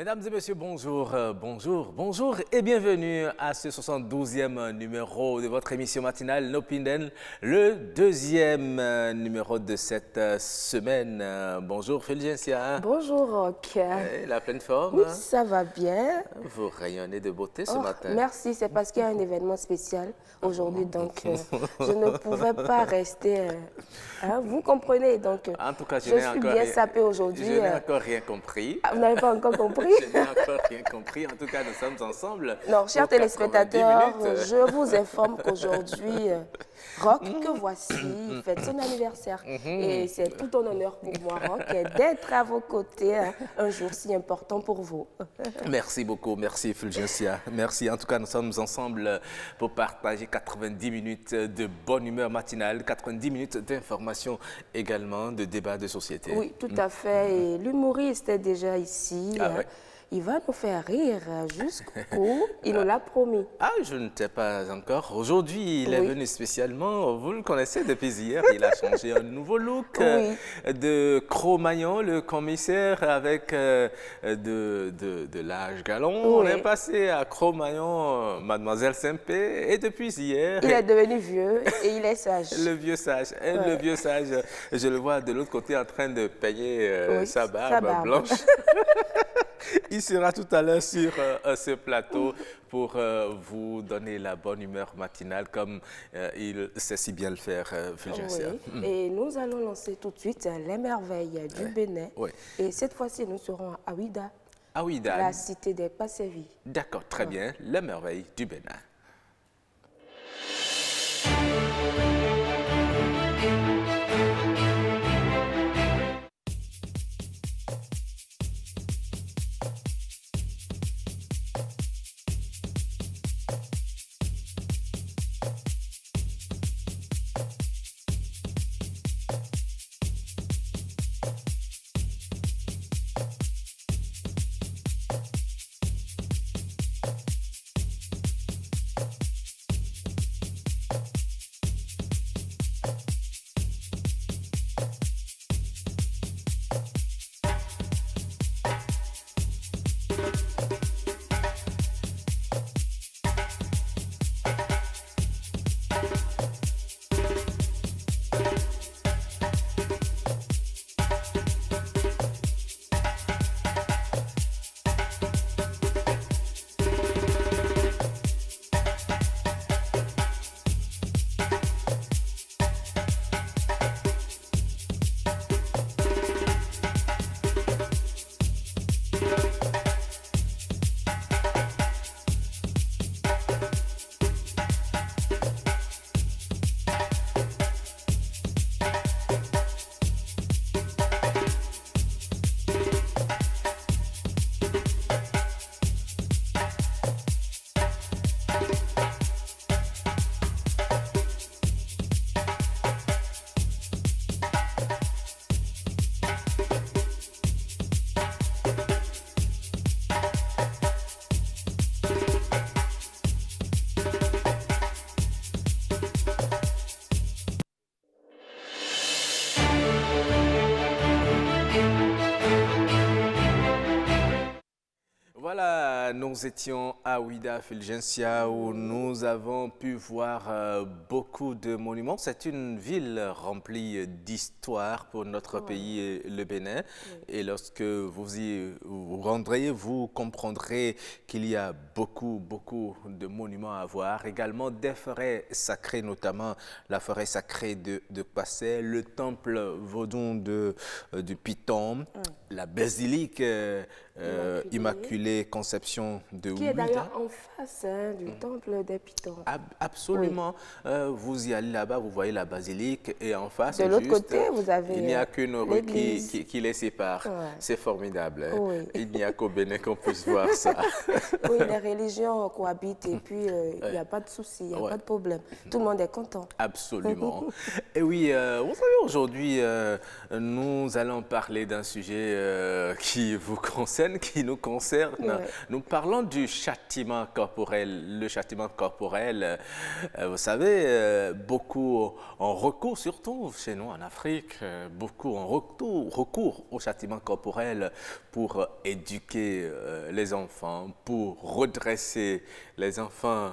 Mesdames et messieurs, bonjour, bonjour et bienvenue à ce 72e numéro de votre émission matinale Nopinden, le deuxième numéro de cette semaine. Bonjour Fulgencia. Bonjour Rock. La pleine forme? Oui, ça va bien. Vous rayonnez de beauté ce matin. Merci, c'est parce qu'il y a un événement spécial aujourd'hui, donc je ne pouvais pas rester. Vous comprenez, donc en tout cas, je suis bien sapée aujourd'hui. Je n'ai encore rien compris. Vous n'avez pas encore compris? Je n'ai encore rien compris. En tout cas, nous sommes ensemble. Non, chers téléspectateurs, je vous informe qu'aujourd'hui, Rock, que voici, fête son anniversaire. Et c'est tout un honneur pour moi, Rock, d'être à vos côtés un jour si important pour vous. Merci beaucoup, merci Fulgencia. Merci. En tout cas, nous sommes ensemble pour partager 90 minutes de bonne humeur matinale, 90 minutes d'information également, de débat de société. Oui, tout à fait. Et l'humoriste est déjà ici. Ah, ouais. Il va nous faire rire jusqu'au bout. Il nous l'a promis. Ah, je ne sais pas encore. Aujourd'hui, il est venu spécialement. Vous le connaissez depuis hier. Il a changé un nouveau look de Cro-Magnon, le commissaire, avec de l'âge galant. On est passé à Cro-Magnon, Mademoiselle Simpé. Et depuis hier... Il est devenu vieux et il est sage. Le vieux sage. Le vieux sage, je le vois de l'autre côté en train de peigner sa barbe blanche. Il sera tout à l'heure sur ce plateau pour vous donner la bonne humeur matinale comme il sait si bien le faire, Fulgencia. Oui. Et nous allons lancer tout de suite les merveilles du Bénin. Oui. Et cette fois-ci, nous serons à Ouida, Ouida. la cité des Passévis. D'accord, très bien. Les merveilles du Bénin. Voilà, nous étions à Ouida, Fulgencia, où nous avons pu voir beaucoup de monuments. C'est une ville remplie d'histoire pour notre pays, le Bénin. Et lorsque vous vous rendrez, vous comprendrez qu'il y a beaucoup de monuments à voir. Également des forêts sacrées, notamment la forêt sacrée de Passé, le temple vaudon du Piton, la basilique Immaculée Conception de Ouida. Qui est d'ailleurs en face du temple des Pitons. Absolument. Vous y allez là-bas, vous voyez la basilique et en face, de l'autre côté, vous avez il n'y a qu'une rue qui les sépare. C'est formidable. Hein? Oui. Il n'y a qu'au Bénin qu'on puisse voir ça. Oui, les religions cohabitent et puis il n'y a pas de souci, il n'y a pas de problème. Tout le monde est content. Absolument. Et oui, vous savez, aujourd'hui, nous allons parler d'un sujet qui vous concerne, qui nous concerne. Nous parlons parlons du châtiment corporel. Le châtiment corporel, vous savez, beaucoup ont recours, surtout chez nous en Afrique, beaucoup ont recours au châtiment corporel pour éduquer les enfants, pour redresser les enfants,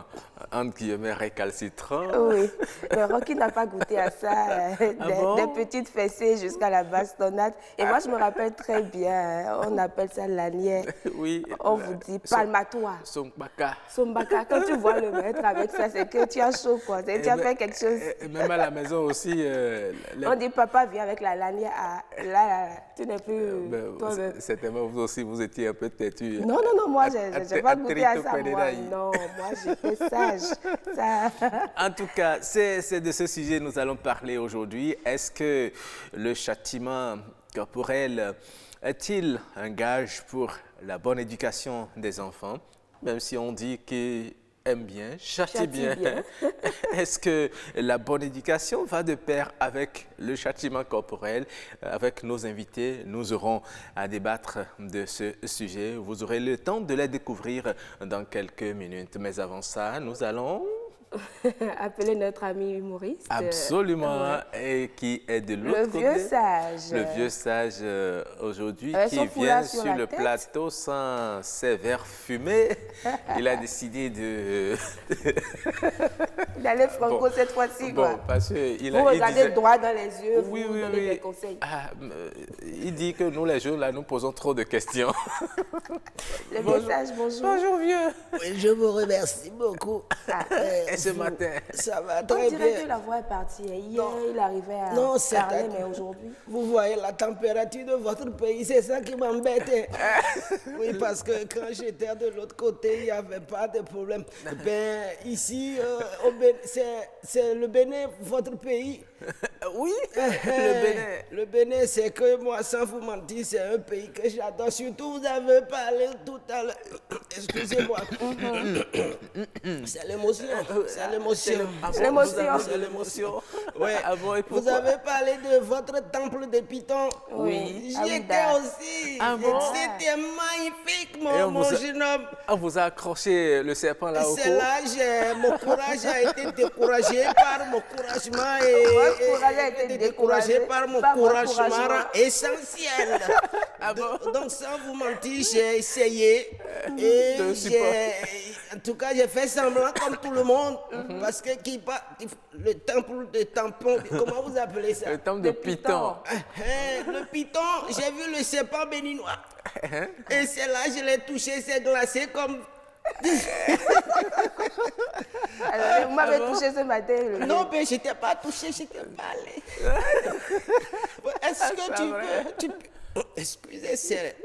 entre guillemets, récalcitrants. Oui, mais Rocky n'a pas goûté à ça, des petites fessées jusqu'à la bastonnade. Et moi, je me rappelle très bien, on appelle ça lanière. Oui. On vous dit palmatoire. Sombaka. Sombaka. Quand tu vois le maître avec ça, c'est que tu as chaud, quoi. Tu as fait quelque chose. Et même à la maison aussi. On dit papa vient avec la lanière. Là, tu n'es plus toi-même. Certainement, vous aussi, vous étiez un peu têtu. Non, moi, je n'ai pas goûté à ça. Non, moi, j'étais sage. Ça... En tout cas, c'est de ce sujet que nous allons parler aujourd'hui. Est-ce que le châtiment corporel est-il un gage pour la bonne éducation des enfants? Même si on dit qu'il aime bien, châtie bien. Est-ce que la bonne éducation va de pair avec le châtiment corporel? Avec nos invités, nous aurons à débattre de ce sujet. Vous aurez le temps de les découvrir dans quelques minutes. Mais avant ça, nous allons... appeler notre ami humoriste. Absolument, et qui est de l'autre côté. Le vieux sage. Le vieux sage aujourd'hui qui vient sur le plateau sans ses verres fumés. Il a décidé de... D'aller franco cette fois-ci. Bon, parce que vous regardez droit dans les yeux, oui, vous donnez des conseils. Il dit que nous, les jeunes, là, nous posons trop de questions. Le vieux sage, bonjour. Bonjour, vieux. Oui, je vous remercie beaucoup. Et ce matin? Ça va très bien. On dirait que la voix est partie. Hier, il arrivait à parler, mais aujourd'hui... Vous voyez la température de votre pays, c'est ça qui m'embêtait. Oui, parce que quand j'étais de l'autre côté, il n'y avait pas de problème. Ben, ici, c'est le Bénin, votre pays. Oui, le Bénin. Le Bénin, c'est que moi, sans vous mentir, c'est un pays que j'adore. Surtout, vous avez parlé tout à l'heure. Excusez-moi. C'est l'émotion. C'est l'émotion. C'est l'émotion. Ouais. Vous avez parlé de votre temple de Python. Oui. J'y étais aussi. C'était magnifique, mon jeune homme. On vous a accroché le serpent là au cou. C'est là, mon courage a été découragé par mon encouragement et découragé par mon encouragement essentiel. Donc, sans vous mentir, j'ai essayé. Et en tout cas, j'ai fait semblant comme tout le monde. Parce que le temple de tampon, comment vous appelez ça? Le temple de Python. Le Python, j'ai vu le serpent béninois. Et c'est là, je l'ai touché, c'est glacé comme... Alors, vous m'avez touché ce matin. Non, mais je t'ai pas touché, je t'ai parlé. Est-ce que tu peux... Excusez, c'est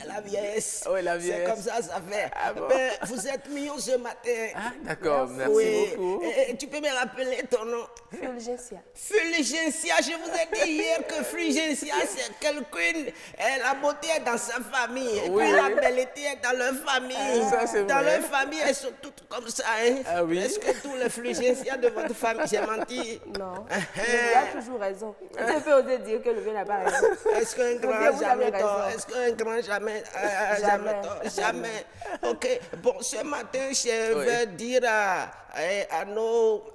la vieillesse. Oui, la vieillesse. C'est comme ça fait. Mais vous êtes mignon ce matin. Ah, d'accord, merci beaucoup. Et tu peux me rappeler ton nom? Fulgencia. Fulgencia, je vous ai dit hier que Fulgencia, c'est quelqu'un, la beauté est dans sa famille. Et puis la belleté est dans leur famille. Ça, c'est dans vrai. leur famille, elles sont toutes comme ça. Hein? Ah oui? Est-ce que tous les Fulgencia de votre famille, j'ai menti? Non. Le vieux a toujours raison. Tu peux oser dire que le vieux n'a pas raison. Est-ce qu'un grand jamais tort? Est-ce qu'un grand jamais tort? Jamais. Ok. Bon, ce matin, je vais dire à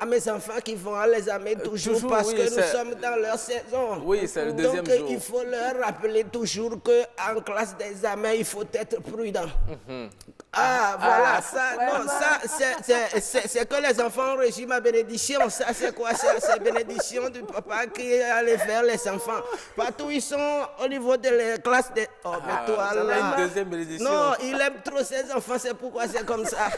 mes enfants qui vont les amener toujours parce que nous sommes dans leur saison. Oui, c'est le deuxième jour. Donc, il faut leur rappeler toujours qu'en classe d'examen, il faut être prudent. Voilà, c'est que les enfants ont reçu ma bénédiction. Ça, c'est quoi? C'est bénédiction du papa qui allait faire les enfants. Partout, ils sont au niveau de la classe de... Oh, mais toi, là... une deuxième bénédiction. Non, il aime trop ses enfants, c'est pourquoi c'est comme ça.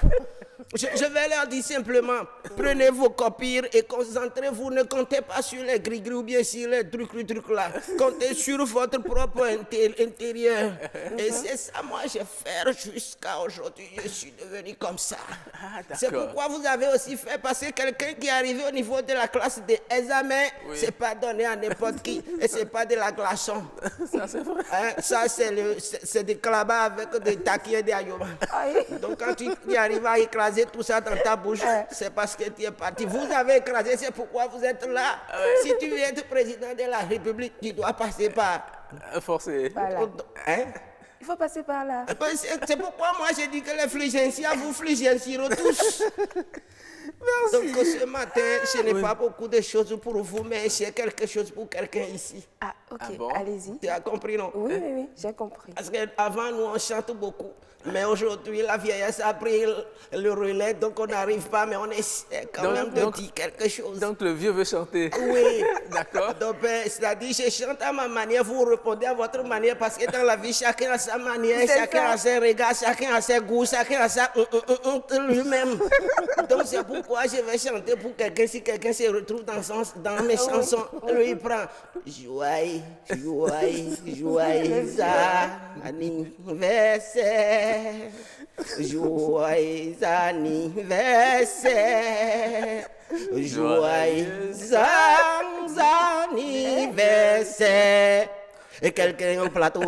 Je vais leur dire simplement, prenez vos copies et concentrez-vous, ne comptez pas sur les gris-gris ou bien sur les trucs là. Comptez sur votre propre intérieur. Et c'est ça, moi, je fais jusqu'à aujourd'hui, je suis devenu comme ça. C'est pourquoi vous avez aussi fait passer quelqu'un qui est arrivé au niveau de la classe des examens, c'est pas donné à n'importe qui, et c'est pas de la glaçon. Ça, c'est vrai. Ça, c'est des clabas avec des taquis et des ayomas. Donc, quand tu arrives à écraser tout ça dans ta bouche, c'est parce que tu es parti. Vous avez écrasé, c'est pourquoi vous êtes là. Si tu veux être président de la République, tu dois passer par... Forcé. Voilà. Hein? Il faut passer par là. C'est pourquoi moi j'ai dit que les Fulgentia vous Fulgentieront tous. Merci. Donc ce matin, je n'ai pas beaucoup de choses pour vous, mais j'ai quelque chose pour quelqu'un ici. Ah, ok, Ah bon? allez-y. Tu as compris, non? Oui, oui, oui, j'ai compris. Parce qu'avant, nous, on chante beaucoup. Mais aujourd'hui, la vieillesse a pris le relais, donc on n'arrive pas, mais on essaie quand même de dire quelque chose. Donc le vieux veut chanter. Oui. D'accord. Donc, c'est-à-dire, je chante à ma manière, vous répondez à votre manière, parce que dans la vie, chacun a sa manière, C'est chacun ça. a ses regards, chacun a ses goûts, chacun a sa lui-même. Donc, c'est pourquoi je vais chanter pour quelqu'un, si quelqu'un se retrouve dans mes chansons, lui, il prend joyeux, joyeux, joyeux anniversaire. Joyeux anniversaire, joyeux anniversaire. Et quelqu'un au plateau.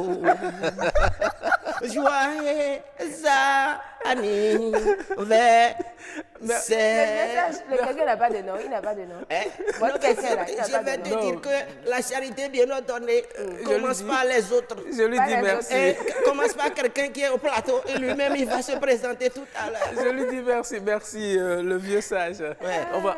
Joyeux anniversaire. Le quelqu'un n'a pas de nom, il n'a pas de nom. Votre quelqu'un là, il n'a Je pas vais de te nom. dire que la charité bien ordonnée commence par les autres. Je lui Pas dis les merci. Et commence par quelqu'un qui est au plateau et lui-même il va se présenter tout à l'heure. Je lui dis merci, le vieux sage.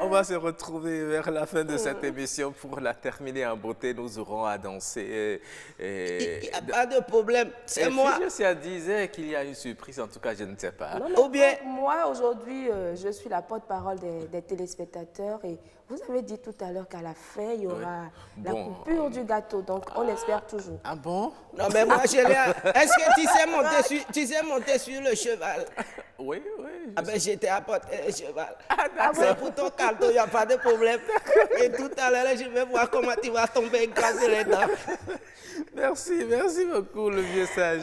On va se retrouver vers la fin de cette émission pour la terminer en beauté. Nous aurons à danser. Il n'y a pas de problème. C'est moi. Fulgensia disait qu'il y a une surprise, en tout cas, je ne sais pas. Non, Ou bien- moi, aujourd'hui, je suis la porte-parole des téléspectateurs et vous avez dit tout à l'heure qu'à la fin, il y aura la Bon. coupure du gâteau. Donc, on espère toujours. Ah bon? Non mais moi je l'ai. Est-ce que tu sais monter sur le cheval? Oui. Ah ben j'étais à porter le cheval. d'accord. C'est pour ton carton, il n'y a pas de problème. Et tout à l'heure, je vais voir comment tu vas tomber écraser les dents. Merci beaucoup, le vieux sage.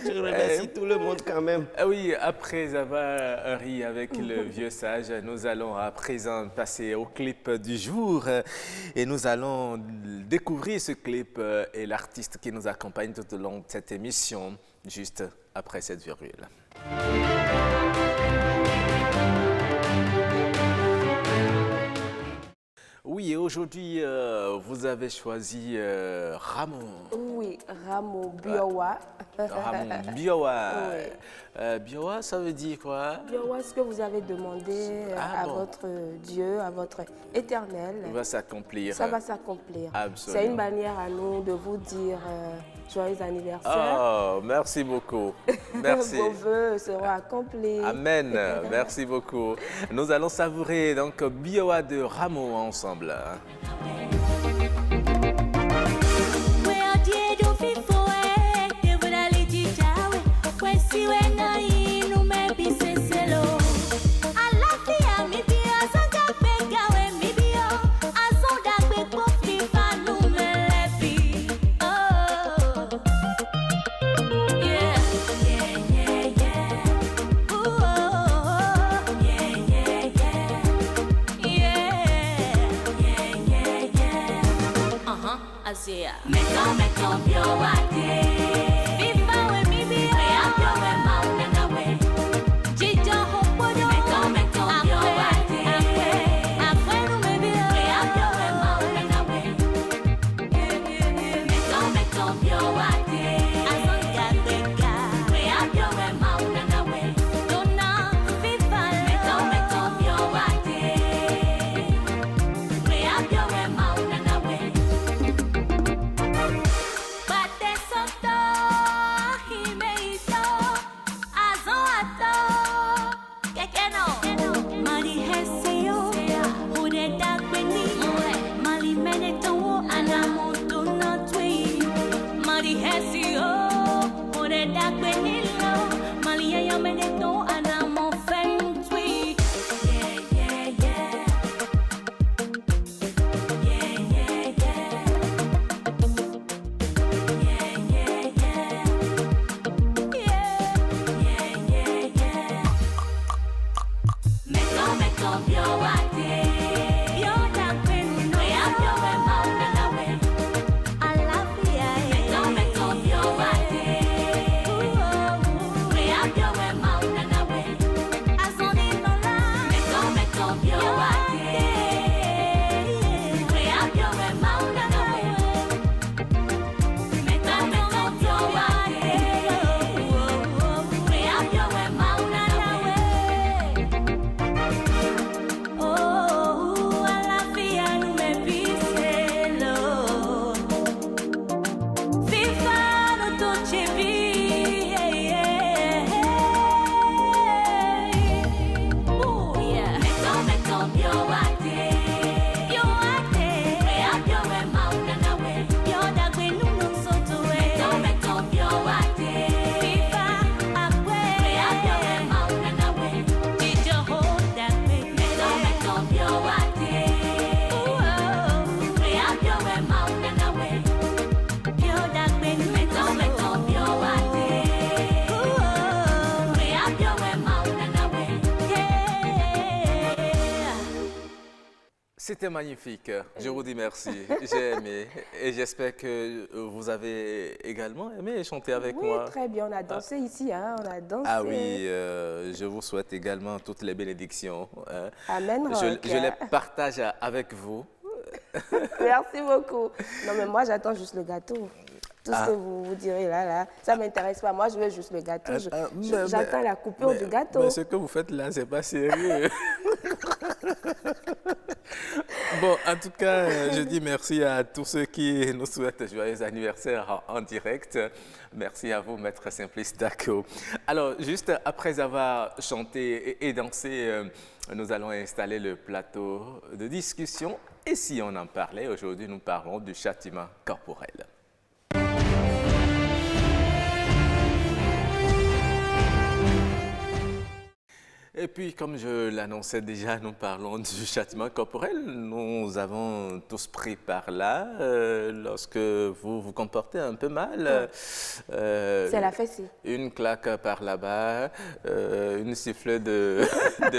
Je remercie tout le monde quand même. Ah oui, après avoir ri avec le vieux sage, nous allons à présent passer au clip du jour et nous allons découvrir ce clip et l'artiste qui nous accompagne tout au long de cette émission, juste après cette virgule. Oui, et aujourd'hui, vous avez choisi Ramon. Oui, Ramo Biowa. Ramon Biowa. Oui. Biowa, ça veut dire quoi? Biowa, ce que vous avez demandé Ah à bon. votre Dieu, à votre éternel, Va s'accomplir. ça va s'accomplir. Absolument. C'est une manière à nous de vous dire joyeux anniversaire. Oh, merci beaucoup. Merci. Vos vœux seront accomplis. Amen. Merci beaucoup. Nous allons savourer donc Biowa de Ramo ensemble. Meto Biowa de Viva we mi bi we abio we mauna na we Jijo hopodo Meto Biowa de Akwenu me bi we abio we mauna na we Meto Biowa de Azonga beka we abio we mauna na we Dona Viva Meto Biowa de we abio we mauna na we Bate soto C'était magnifique. Je vous dis merci. J'ai aimé. Et j'espère que vous avez également aimé chanter avec moi. Oui, très bien. On a dansé ici, hein. On a dansé. Ah oui, je vous souhaite également toutes les bénédictions. Amen, Rock. Je les partage avec vous. Merci beaucoup. Non, mais moi, j'attends juste le gâteau. Tout ce que vous direz là, ça ne m'intéresse pas. Moi, je veux juste le gâteau. J'attends la coupure du gâteau. Mais ce que vous faites là, c'est pas sérieux. Bon, en tout cas, je dis merci à tous ceux qui nous souhaitent joyeux anniversaire en direct. Merci à vous, Maître Simplice Dako. Alors, juste après avoir chanté et dansé, nous allons installer le plateau de discussion. Et si on en parlait, aujourd'hui, nous parlons du châtiment corporel. Et puis, comme je l'annonçais déjà, nous parlons du châtiment corporel. Nous avons tous pris par là. Lorsque vous vous comportez un peu mal, c'est la fessée. Une claque par là-bas, une sifflet de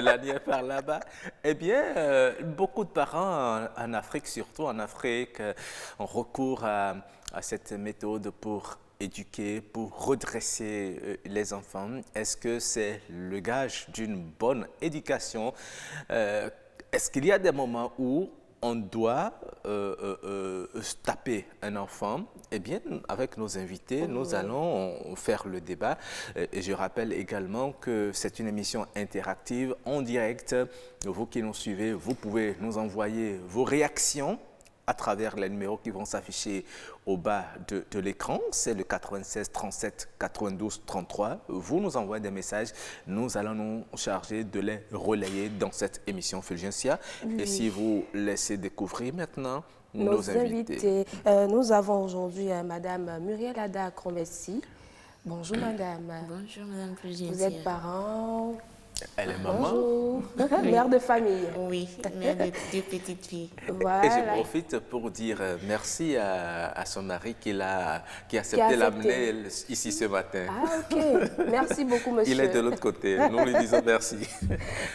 lanière par là-bas. Eh bien, beaucoup de parents en Afrique, surtout en Afrique, ont recours à cette méthode pour éduquer, pour redresser les enfants. Est-ce que c'est le gage d'une bonne éducation? Est-ce qu'il y a des moments où on doit taper un enfant? Eh bien, avec nos invités, nous allons faire le débat. Et je rappelle également que c'est une émission interactive en direct. Vous qui nous suivez, vous pouvez nous envoyer vos réactions à travers les numéros qui vont s'afficher au bas de l'écran. C'est le 96 37 92 33. Vous nous envoyez des messages. Nous allons nous charger de les relayer dans cette émission Fulgencia. Oui. Et si vous laissez découvrir maintenant nos invités. Nous avons aujourd'hui Madame Muriel Ada Kromessi. Bonjour Madame. Bonjour Madame Fulgencia. Vous êtes parent? Elle est maman. Bonjour. Mère de famille. Oui, mère de 2 petites filles. Voilà. Et je profite pour dire merci à son mari qui a accepté l'amener ici ce matin. Ah, ok. Merci beaucoup, monsieur. Il est de l'autre côté. Nous lui disons merci.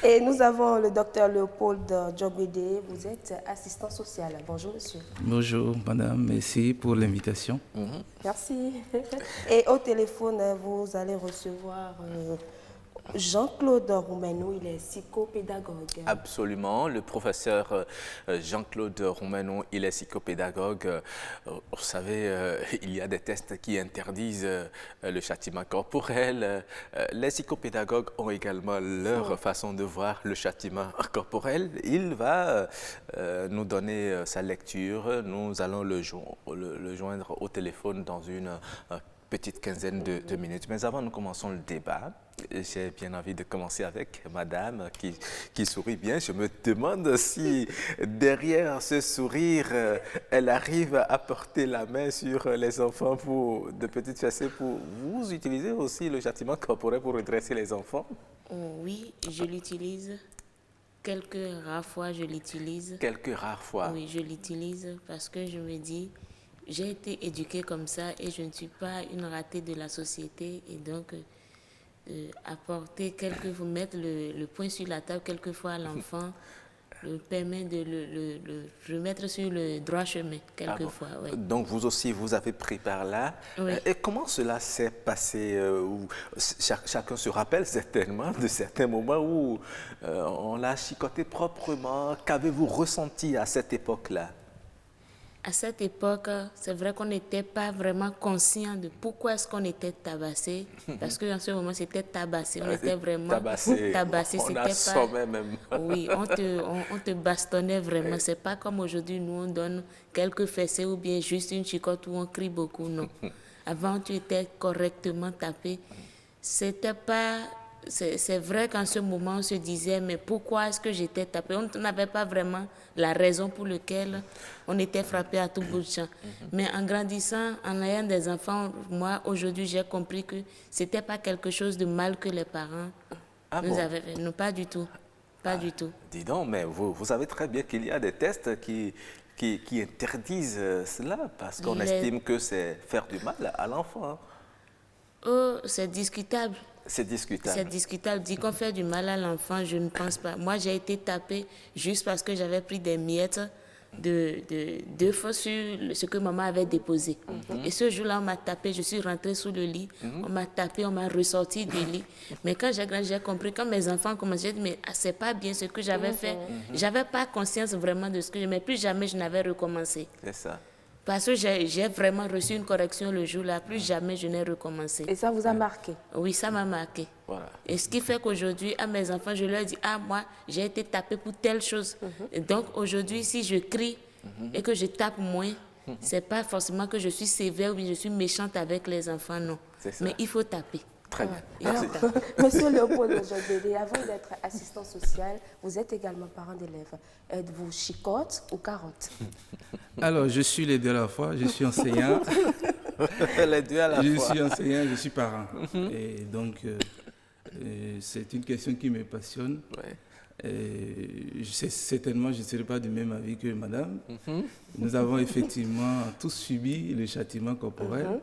Et nous avons le docteur Léopold Djogwede. Vous êtes assistant social. Bonjour, monsieur. Bonjour, madame. Merci pour l'invitation. Merci. Et au téléphone, vous allez recevoir Jean-Claude Roumenou, il est psychopédagogue. Absolument, le professeur Jean-Claude Roumenou, il est psychopédagogue. Vous savez, il y a des tests qui interdisent le châtiment corporel. Les psychopédagogues ont également leur façon de voir le châtiment corporel. Il va nous donner sa lecture. Nous allons le joindre au téléphone dans une petite quinzaine de minutes. Mais avant, nous commençons le débat. J'ai bien envie de commencer avec madame qui sourit bien. Je me demande si derrière ce sourire, elle arrive à porter la main sur les enfants de petites fessées. Vous utilisez aussi le châtiment corporel pour redresser les enfants? Oui, je l'utilise. Quelques rares fois, je l'utilise. Quelques rares fois? Oui, je l'utilise parce que je me dis, j'ai été éduquée comme ça et je ne suis pas une ratée de la société. Et donc, vous mettre le point sur la table quelquefois à l'enfant permet de le remettre sur le droit chemin quelquefois. Ah bon. Oui. Donc vous aussi, vous avez pris par là. Oui. Et comment cela s'est passé? Chacun se rappelle certainement de certains moments où on l'a chicoté proprement. Qu'avez-vous ressenti à cette époque-là? À cette époque, c'est vrai qu'on n'était pas vraiment conscient de pourquoi est-ce qu'on était tabassé. Parce qu'en ce moment, c'était tabassé. On était vraiment tabassé. On assommait même. Oui, on te bastonnait vraiment. C'est pas comme aujourd'hui, nous, on donne quelques fessées ou bien juste une chicotte où on crie beaucoup. Non. Avant, tu étais correctement tapé. C'était pas... C'est vrai qu'en ce moment, on se disait, mais pourquoi est-ce que j'étais tapé? On n'avait pas vraiment la raison pour laquelle on était frappé à tout bout de champ. Mais en grandissant, en ayant des enfants, moi, aujourd'hui, j'ai compris que ce n'était pas quelque chose de mal que les parents nous avaient fait. Non, pas du tout. Pas du tout. Dis donc, mais vous savez très bien qu'il y a des tests qui interdisent cela parce qu'on estime que c'est faire du mal à l'enfant. Oh, c'est discutable. C'est discutable. C'est discutable. Dit qu'on fait du mal à l'enfant, je ne pense pas. Moi, j'ai été tapée juste parce que j'avais pris des miettes de feu sur ce que maman avait déposé. Et ce jour-là, on m'a tapé, je suis rentrée sous le lit, on m'a tapé, on m'a ressorti du lit. Mais quand j'ai grandi, j'ai compris, quand mes enfants commençaient, j'ai dit, mais c'est pas bien ce que j'avais fait. J'avais pas conscience vraiment de ce que mais plus jamais je n'avais recommencé. C'est ça. Parce que j'ai vraiment reçu une correction le jour-là, plus jamais je n'ai recommencé. Et ça vous a marqué? Oui, ça m'a marqué. Voilà. Et ce qui fait qu'aujourd'hui, à mes enfants, je leur dis, moi, j'ai été tapée pour telle chose. Et donc, aujourd'hui, si je crie et que je tape moins, c'est pas forcément que je suis sévère ou bien je suis méchante avec les enfants, non. C'est ça. Mais il faut taper. Très bien. Alors, Monsieur Léopold Jogbédé, avant d'être assistant social, vous êtes également parent d'élèves. Êtes-vous chicotte ou carotte? Alors, je suis les deux à la fois. Je suis enseignant. Les deux à la Je fois. suis enseignant, je suis parent. Et donc, c'est une question qui me passionne. Ouais. Certainement, je ne serai pas du même avis que madame. Nous avons effectivement tous subi le châtiment corporel.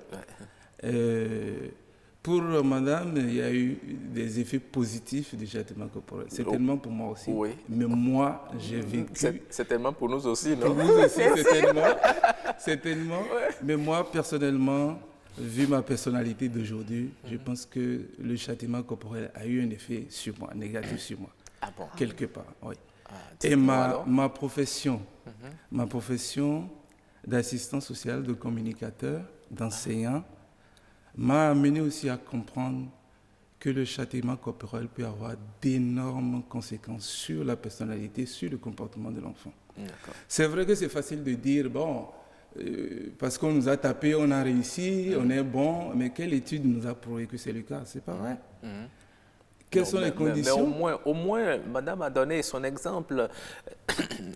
Pour madame, il y a eu des effets positifs du châtiment corporel. Certainement pour moi aussi. Oui. Mais moi, j'ai vécu... C'est tellement pour nous aussi, non? Pour vous aussi, certainement. Certainement. Mais moi, personnellement, vu ma personnalité d'aujourd'hui, je pense que le châtiment corporel a eu un effet sur moi, négatif sur moi. Ah bon? Quelque part, oui. Et dites-moi alors. ma profession d'assistant social, de communicateur, d'enseignant, m'a amené aussi à comprendre que le châtiment corporel peut avoir d'énormes conséquences sur la personnalité, sur le comportement de l'enfant. D'accord. C'est vrai que c'est facile de dire, bon, parce qu'on nous a tapé, on a réussi, on est bon, mais quelle étude nous a prouvé que c'est le cas? C'est pas vrai. Quelles sont les conditions? Mais au moins, madame a donné son exemple.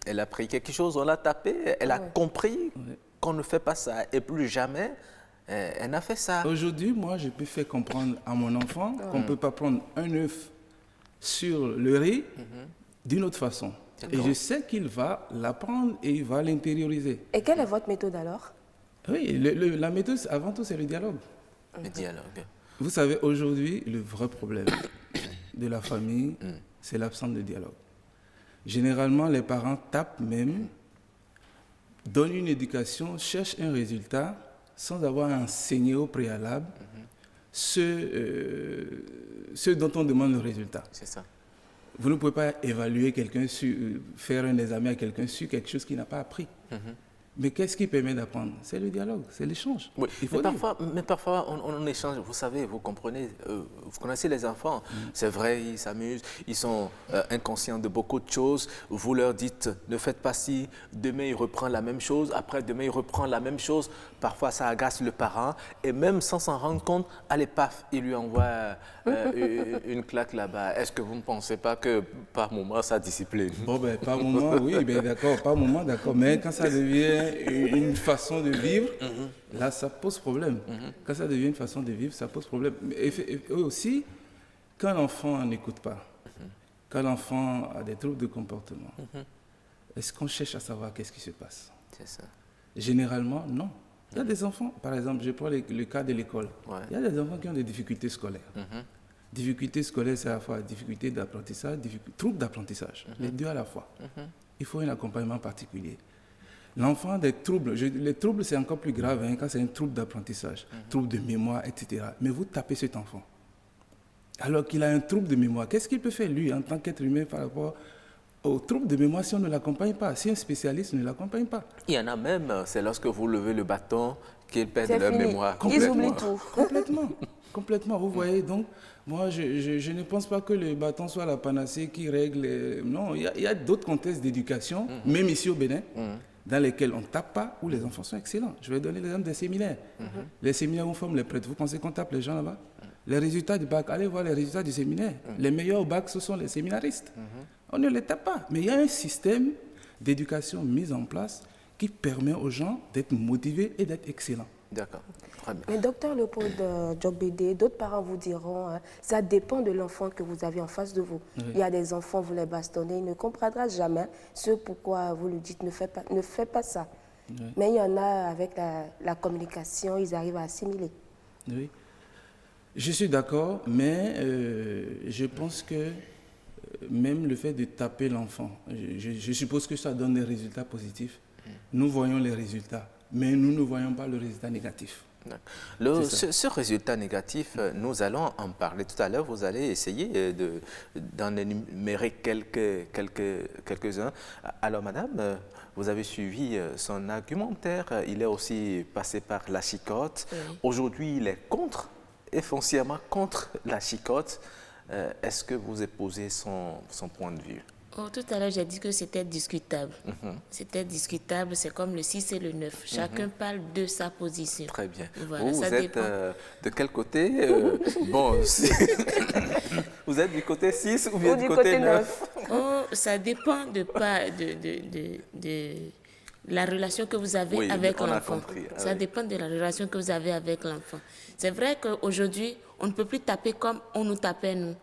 Elle a pris quelque chose, on l'a tapé, elle a compris qu'on ne fait pas ça. Et plus jamais, elle n'a fait ça. Aujourd'hui, moi, je peux faire comprendre à mon enfant qu'on ne peut pas prendre un œuf sur le riz d'une autre façon. Et je sais qu'il va l'apprendre et il va l'intérioriser. Et quelle est votre méthode alors? Oui, la méthode, avant tout, c'est le dialogue. Le dialogue. Vous savez, aujourd'hui, le vrai problème de la famille, c'est l'absence de dialogue. Généralement, les parents tapent même, donnent une éducation, cherchent un résultat sans avoir enseigné au préalable ce dont on demande le résultat. C'est ça. Vous ne pouvez pas évaluer quelqu'un, faire un examen à quelqu'un sur quelque chose qu'il n'a pas appris. Mais qu'est-ce qui permet d'apprendre? C'est le dialogue, c'est l'échange. Oui, Il faut mais parfois on échange, vous savez, vous comprenez, vous connaissez les enfants, c'est vrai, ils s'amusent, ils sont inconscients de beaucoup de choses, vous leur dites ne faites pas ci, demain il reprend la même chose, après demain il reprend la même chose, parfois ça agace le parent et même sans s'en rendre compte, allez paf, il lui envoie une claque là-bas. Est-ce que vous ne pensez pas que par moment ça discipline? Bon, ben, par moment, oui, ben, d'accord, par moment, d'accord. Mais quand ça devient une façon de vivre, là, ça pose problème. Quand ça devient une façon de vivre, ça pose problème. Et aussi, quand l'enfant n'écoute pas, quand l'enfant a des troubles de comportement, est-ce qu'on cherche à savoir qu'est-ce qui se passe? C'est ça. Généralement, non. Il y a des enfants, par exemple, je prends le cas de l'école. Ouais. Il y a des enfants qui ont des difficultés scolaires. Difficultés scolaires, c'est à la fois difficultés d'apprentissage, troubles d'apprentissage, les deux à la fois. Il faut un accompagnement particulier. L'enfant a des troubles, les troubles c'est encore plus grave quand c'est un trouble d'apprentissage, trouble de mémoire, etc. Mais vous tapez cet enfant. Alors qu'il a un trouble de mémoire, qu'est-ce qu'il peut faire lui en tant qu'être humain par rapport au trouble de mémoire si on ne l'accompagne pas, si un spécialiste ne l'accompagne pas? Il y en a même, c'est lorsque vous levez le bâton qu'ils perdent C'est leur fini. mémoire. Ils oublient tout. Complètement, vous voyez. Donc, moi, je ne pense pas que le bâton soit la panacée qui règle... Non, il y a d'autres contextes d'éducation, même ici au Bénin, dans lesquels on ne tape pas, où les enfants sont excellents. Je vais donner l'exemple des séminaires. Les séminaires où on forme les prêtres, vous pensez qu'on tape les gens là-bas? Les résultats du bac, allez voir les résultats du séminaire. Les meilleurs au bac, ce sont les séminaristes. On ne les tape pas. Mais il y a un système d'éducation mis en place qui permet aux gens d'être motivés et d'être excellents. D'accord, très bien. Mais docteur Léopold Jogbédé, d'autres parents vous diront, ça dépend de l'enfant que vous avez en face de vous. Il y a des enfants, vous les bastonnez, il ne comprendra jamais ce pourquoi vous lui dites ne fais pas ça. Mais il y en a avec la communication, ils arrivent à assimiler. Oui. Je suis d'accord, mais je pense que même le fait de taper l'enfant, je suppose que ça donne des résultats positifs. Nous voyons les résultats, mais nous ne voyons pas le résultat négatif. Ce résultat négatif, nous allons en parler tout à l'heure. Vous allez essayer d'en énumérer quelques-uns. Alors, madame, vous avez suivi son argumentaire. Il est aussi passé par la chicotte. Oui. Aujourd'hui, il est foncièrement contre la chicotte. Est-ce que vous épousez son point de vue? Oh, tout à l'heure, j'ai dit que c'était discutable. C'était discutable, c'est comme le 6 et le 9. Chacun parle de sa position. Très bien. Voilà, vous ça êtes dépend. de quel côté? Bon, vous êtes du côté 6 ou bien Ou du du côté côté 9? Oh, ça dépend de la relation que vous avez Oui, avec on a l'enfant. compris. Ah Ça oui. dépend de la relation que vous avez avec l'enfant. C'est vrai qu'aujourd'hui, on ne peut plus taper comme on nous tapait nous.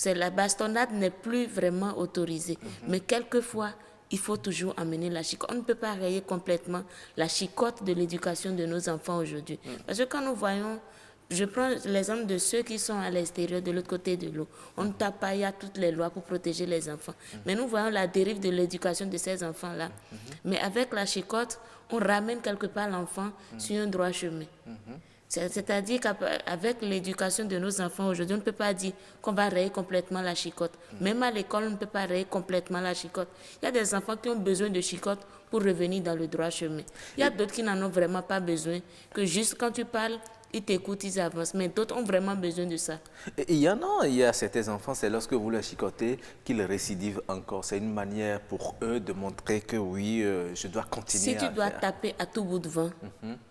La bastonnade n'est plus vraiment autorisée. Mais quelquefois, il faut toujours amener la chicotte. On ne peut pas rayer complètement la chicotte de l'éducation de nos enfants aujourd'hui. Parce que quand nous voyons, je prends l'exemple de ceux qui sont à l'extérieur, de l'autre côté de l'eau. On ne tape pas, il y a toutes les lois pour protéger les enfants. Mais nous voyons la dérive de l'éducation de ces enfants-là. Mais avec la chicotte, on ramène quelque part l'enfant sur un droit chemin. C'est-à-dire qu'avec l'éducation de nos enfants aujourd'hui, on ne peut pas dire qu'on va rayer complètement la chicotte. Même à l'école, on ne peut pas rayer complètement la chicotte. Il y a des enfants qui ont besoin de chicotte pour revenir dans le droit chemin. Il y a d'autres qui n'en ont vraiment pas besoin, que juste quand tu parles, ils t'écoutent, ils avancent. Mais d'autres ont vraiment besoin de ça. Et il y a certains enfants, c'est lorsque vous les chicotez qu'ils récidivent encore. C'est une manière pour eux de montrer que oui, je dois continuer Si tu à dois faire. taper à tout bout de vent,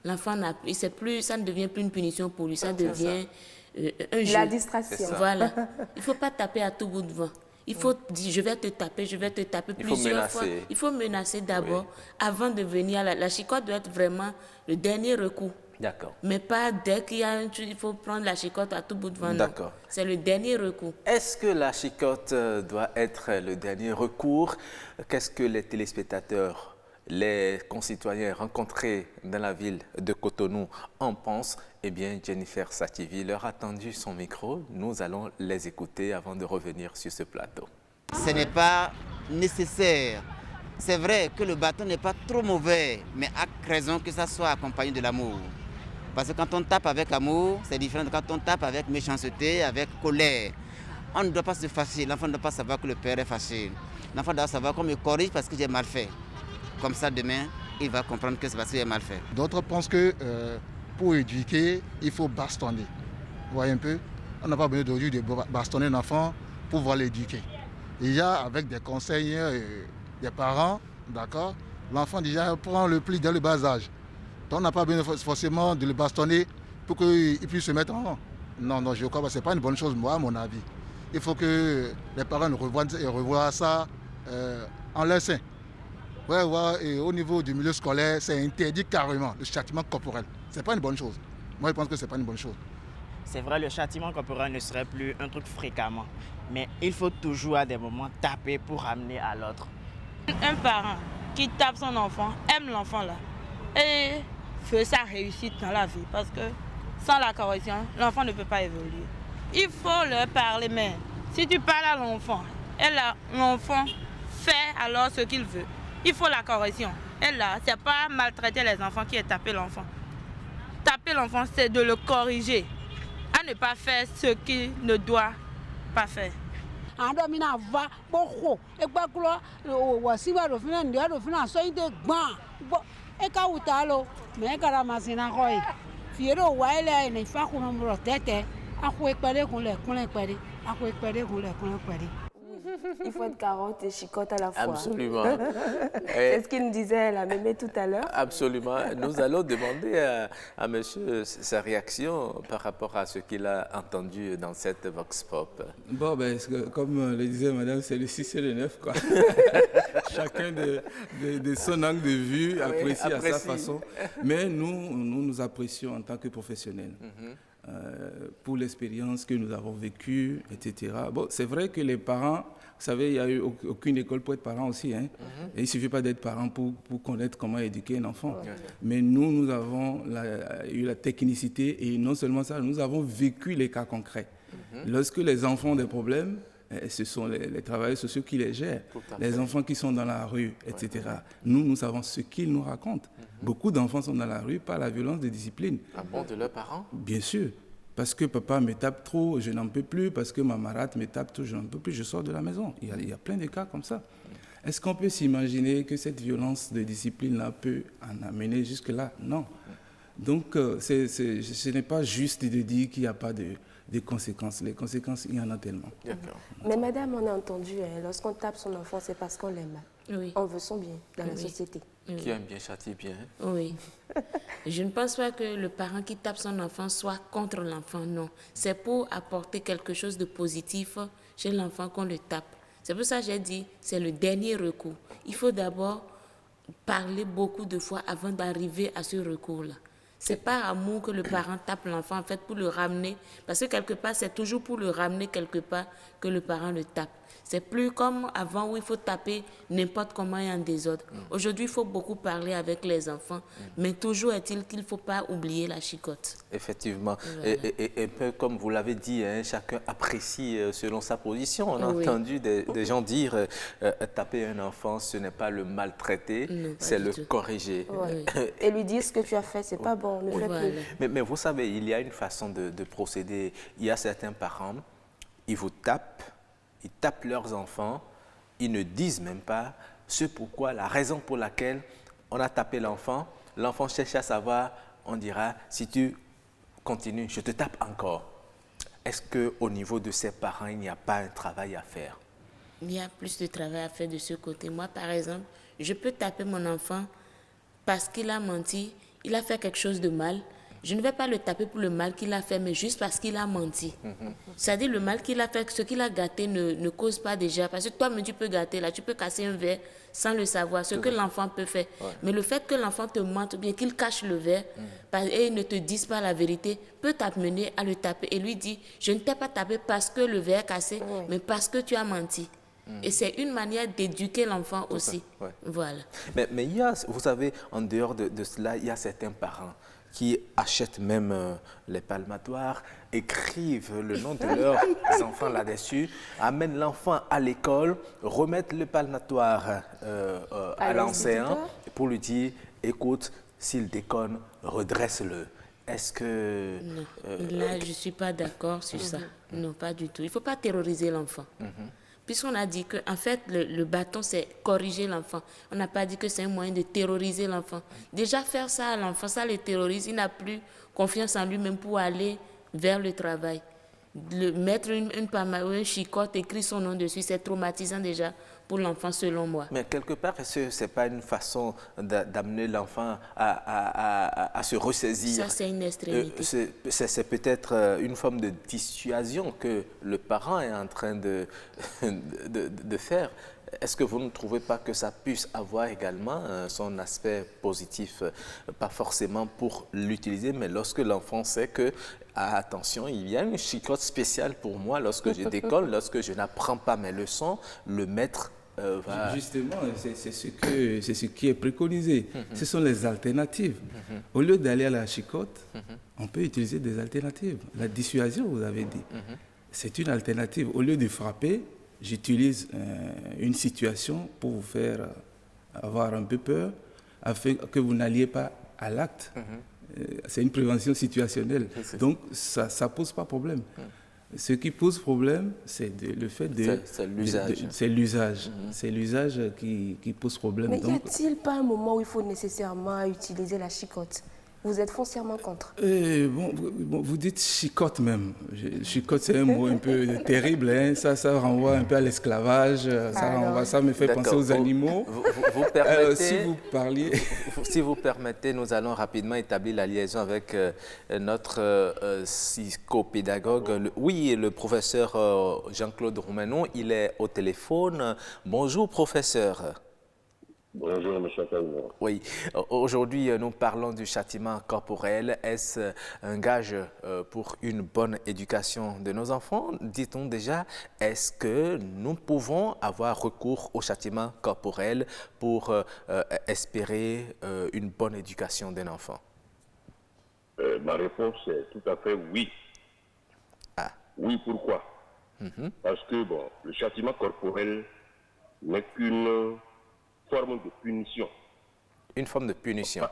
l'enfant ça ne devient plus une punition pour lui, ça devient un jeu. La distraction. C'est ça. Voilà. Il ne faut pas taper à tout bout de vent. Il faut dire, je vais te taper Il faut plusieurs fois. menacer. Il faut menacer d'abord avant de venir à la chicotte doit être vraiment le dernier recours. D'accord. Mais pas dès qu'il y a un truc, il faut prendre la chicotte à tout bout de vent. non. D'accord. C'est le dernier recours. Est-ce que la chicotte doit être le dernier recours? Qu'est-ce que les téléspectateurs, les concitoyens rencontrés dans la ville de Cotonou en pensent? Eh bien, Jennifer Sativi leur a tendu son micro. Nous allons les écouter avant de revenir sur ce plateau. Ce n'est pas nécessaire. C'est vrai que le bâton n'est pas trop mauvais, mais à raison que ça soit accompagné de l'amour. Parce que quand on tape avec amour, c'est différent de quand on tape avec méchanceté, avec colère. On ne doit pas se fâcher, l'enfant ne doit pas savoir que le père est fâché. L'enfant doit savoir qu'on me corrige parce que j'ai mal fait. Comme ça, demain, il va comprendre que c'est parce que j'ai mal fait. D'autres pensent que pour éduquer, il faut bastonner. Vous voyez un peu? On n'a pas besoin d'aujourd'hui de bastonner un enfant pour pouvoir l'éduquer. Il y a, avec des conseils des parents, d'accord, l'enfant déjà prend le pli dès le bas âge. Donc on n'a pas besoin forcément de le bastonner pour qu'il puisse se mettre en rang. Non, je crois que ce n'est pas une bonne chose, moi, à mon avis. Il faut que les parents revoient ça en leur sein. Et au niveau du milieu scolaire, c'est interdit carrément, le châtiment corporel. Ce n'est pas une bonne chose. Moi, je pense que ce n'est pas une bonne chose. C'est vrai, le châtiment corporel ne serait plus un truc fréquemment. Mais il faut toujours à des moments taper pour ramener à l'autre. Un parent qui tape son enfant aime l'enfant là et veut sa réussite dans la vie parce que sans la correction, l'enfant ne peut pas évoluer. Il faut leur parler, mais si tu parles à l'enfant et l'enfant fait alors ce qu'il veut, il faut la correction. Et là, c'est pas maltraiter les enfants qui est taper l'enfant. Taper l'enfant, c'est de le corriger à ne pas faire ce qu'il ne doit pas faire. Ando mina va boko egbaglo wasiba do fina ndia do fina so inde gban e ka utalo me kara masina koi fiero waile ne fa kuno mro tete aku ekpere kun le kun ekpere aku ekpere kun le kun ekpere. Il faut être carotte et chicotte à la fois. Absolument. C'est ce qu'il nous disait la mémé tout à l'heure. Absolument. Nous allons demander à monsieur sa réaction par rapport à ce qu'il a entendu dans cette Vox Pop. Bon, comme le disait madame, c'est le 6 et le 9, quoi. Chacun de son angle de vue apprécie à sa façon. Mais nous apprécions en tant que professionnels. pour l'expérience que nous avons vécue, etc. Bon, c'est vrai que les parents, vous savez, il n'y a eu aucune école pour être parent aussi. Hein. Et il ne suffit pas d'être parent pour connaître comment éduquer un enfant. Mais nous avons eu la technicité et non seulement ça, nous avons vécu les cas concrets. Lorsque les enfants ont des problèmes, ce sont les travailleurs sociaux qui les gèrent. Les enfants qui sont dans la rue, etc. Nous savons ce qu'ils nous racontent. Beaucoup d'enfants sont dans la rue par la violence de discipline. Ah bon, de leurs parents? Bien sûr. Parce que papa me tape trop, je n'en peux plus. Parce que ma marade me tape trop, je n'en peux plus, je sors de la maison. Il y a plein de cas comme ça. Est-ce qu'on peut s'imaginer que cette violence de discipline-là peut en amener jusque-là? Non. Donc, ce n'est pas juste de dire qu'il n'y a pas de conséquences. Les conséquences, il y en a tellement. Mais madame, on a entendu, hein, lorsqu'on tape son enfant, c'est parce qu'on l'aime. Oui. On veut son bien dans la société. Qui aime bien châtie bien. Oui. Je ne pense pas que le parent qui tape son enfant soit contre l'enfant, non. C'est pour apporter quelque chose de positif chez l'enfant qu'on le tape. C'est pour ça que j'ai dit, c'est le dernier recours. Il faut d'abord parler beaucoup de fois avant d'arriver à ce recours-là. C'est par amour que le parent tape l'enfant, en fait, pour le ramener. Parce que quelque part, c'est toujours pour le ramener quelque part que le parent le tape. C'est plus comme avant où il faut taper n'importe comment et en désordre. Aujourd'hui, il faut beaucoup parler avec les enfants, mais toujours est-il qu'il ne faut pas oublier la chicotte. Effectivement. Voilà. Et un peu comme vous l'avez dit, hein, chacun apprécie selon sa position. On a entendu des gens dire taper un enfant, ce n'est pas le maltraiter, c'est le corriger. Et lui dire ce que tu as fait, c'est pas bon, ne fais plus. Mais vous savez, il y a une façon de procéder. Il y a certains parents, ils vous tapent. Ils tapent leurs enfants, ils ne disent même pas la raison pour laquelle on a tapé l'enfant. L'enfant cherche à savoir, on dira, si tu continues, je te tape encore. Est-ce qu'au niveau de ses parents, il n'y a pas un travail à faire? Il y a plus de travail à faire de ce côté. Moi, par exemple, je peux taper mon enfant parce qu'il a menti, il a fait quelque chose de mal. Je ne vais pas le taper pour le mal qu'il a fait, mais juste parce qu'il a menti. C'est-à-dire le mal qu'il a fait, ce qu'il a gâté ne cause pas déjà. Parce que toi-même, tu peux gâter, là, tu peux casser un verre sans le savoir, ce que l'enfant peut faire. Mais le fait que l'enfant te mente, ou bien qu'il cache le verre, et ne te dise pas la vérité, peut t'amener à le taper et lui dire, je ne t'ai pas tapé parce que le verre est cassé, mais parce que tu as menti. Et c'est une manière d'éduquer l'enfant aussi. Voilà. Mais il y a, vous savez, en dehors de cela, il y a certains parents qui achètent même les palmatoires, écrivent le nom de leurs enfants là-dessus, amènent l'enfant à l'école, remettent le palmatoire à l'enseignant pour lui dire, écoute, s'il déconne, redresse-le. Est-ce que... Non, là, je ne suis pas d'accord sur ça. Non, pas du tout. Il ne faut pas terroriser l'enfant. Puisqu'on a dit que en fait, le bâton, c'est corriger l'enfant. On n'a pas dit que c'est un moyen de terroriser l'enfant. Déjà, faire ça à l'enfant, ça le terrorise. Il n'a plus confiance en lui-même pour aller vers le travail. Mettre une chicotte, écrire son nom dessus, c'est traumatisant déjà pour l'enfant, selon moi. Mais quelque part, est-ce que ce n'est pas une façon d'amener l'enfant à se ressaisir? Ça, c'est une extrémité. C'est peut-être une forme de dissuasion que le parent est en train de faire. Est-ce que vous ne trouvez pas que ça puisse avoir également son aspect positif, pas forcément pour l'utiliser, mais lorsque l'enfant sait que, attention, il y a une chicotte spéciale pour moi lorsque je décolle, lorsque je n'apprends pas mes leçons, le maître va... Justement, c'est ce qui est préconisé. Ce sont les alternatives. Au lieu d'aller à la chicotte, on peut utiliser des alternatives. La dissuasion, vous avez dit, c'est une alternative. Au lieu de frapper, j'utilise une situation pour vous faire avoir un peu peur, afin que vous n'alliez pas à l'acte. C'est une prévention situationnelle. Donc, ça ne pose pas problème. Ce qui pose problème, c'est le fait de... C'est l'usage. C'est l'usage. C'est l'usage qui pose problème. Mais y a-t-il pas un moment où il faut nécessairement utiliser la chicotte? Vous êtes foncièrement contre? Vous dites chicotte même. Chicotte, c'est un mot un peu terrible. Hein. Ça renvoie un peu à l'esclavage. Ça me fait penser aux animaux. Vous permettez, si vous parliez... Si vous permettez, nous allons rapidement établir la liaison avec notre psychopédagogue. Le professeur Jean-Claude Roumenon, il est au téléphone. Bonjour, professeur. Bonjour, M. Kaïma. Oui, aujourd'hui, nous parlons du châtiment corporel. Est-ce un gage pour une bonne éducation de nos enfants? Dit-on déjà, est-ce que nous pouvons avoir recours au châtiment corporel pour espérer une bonne éducation d'un enfant? Ma réponse est tout à fait oui. Ah. Oui, pourquoi? Parce que, bon, le châtiment corporel n'est qu'une forme de punition. Une forme de punition.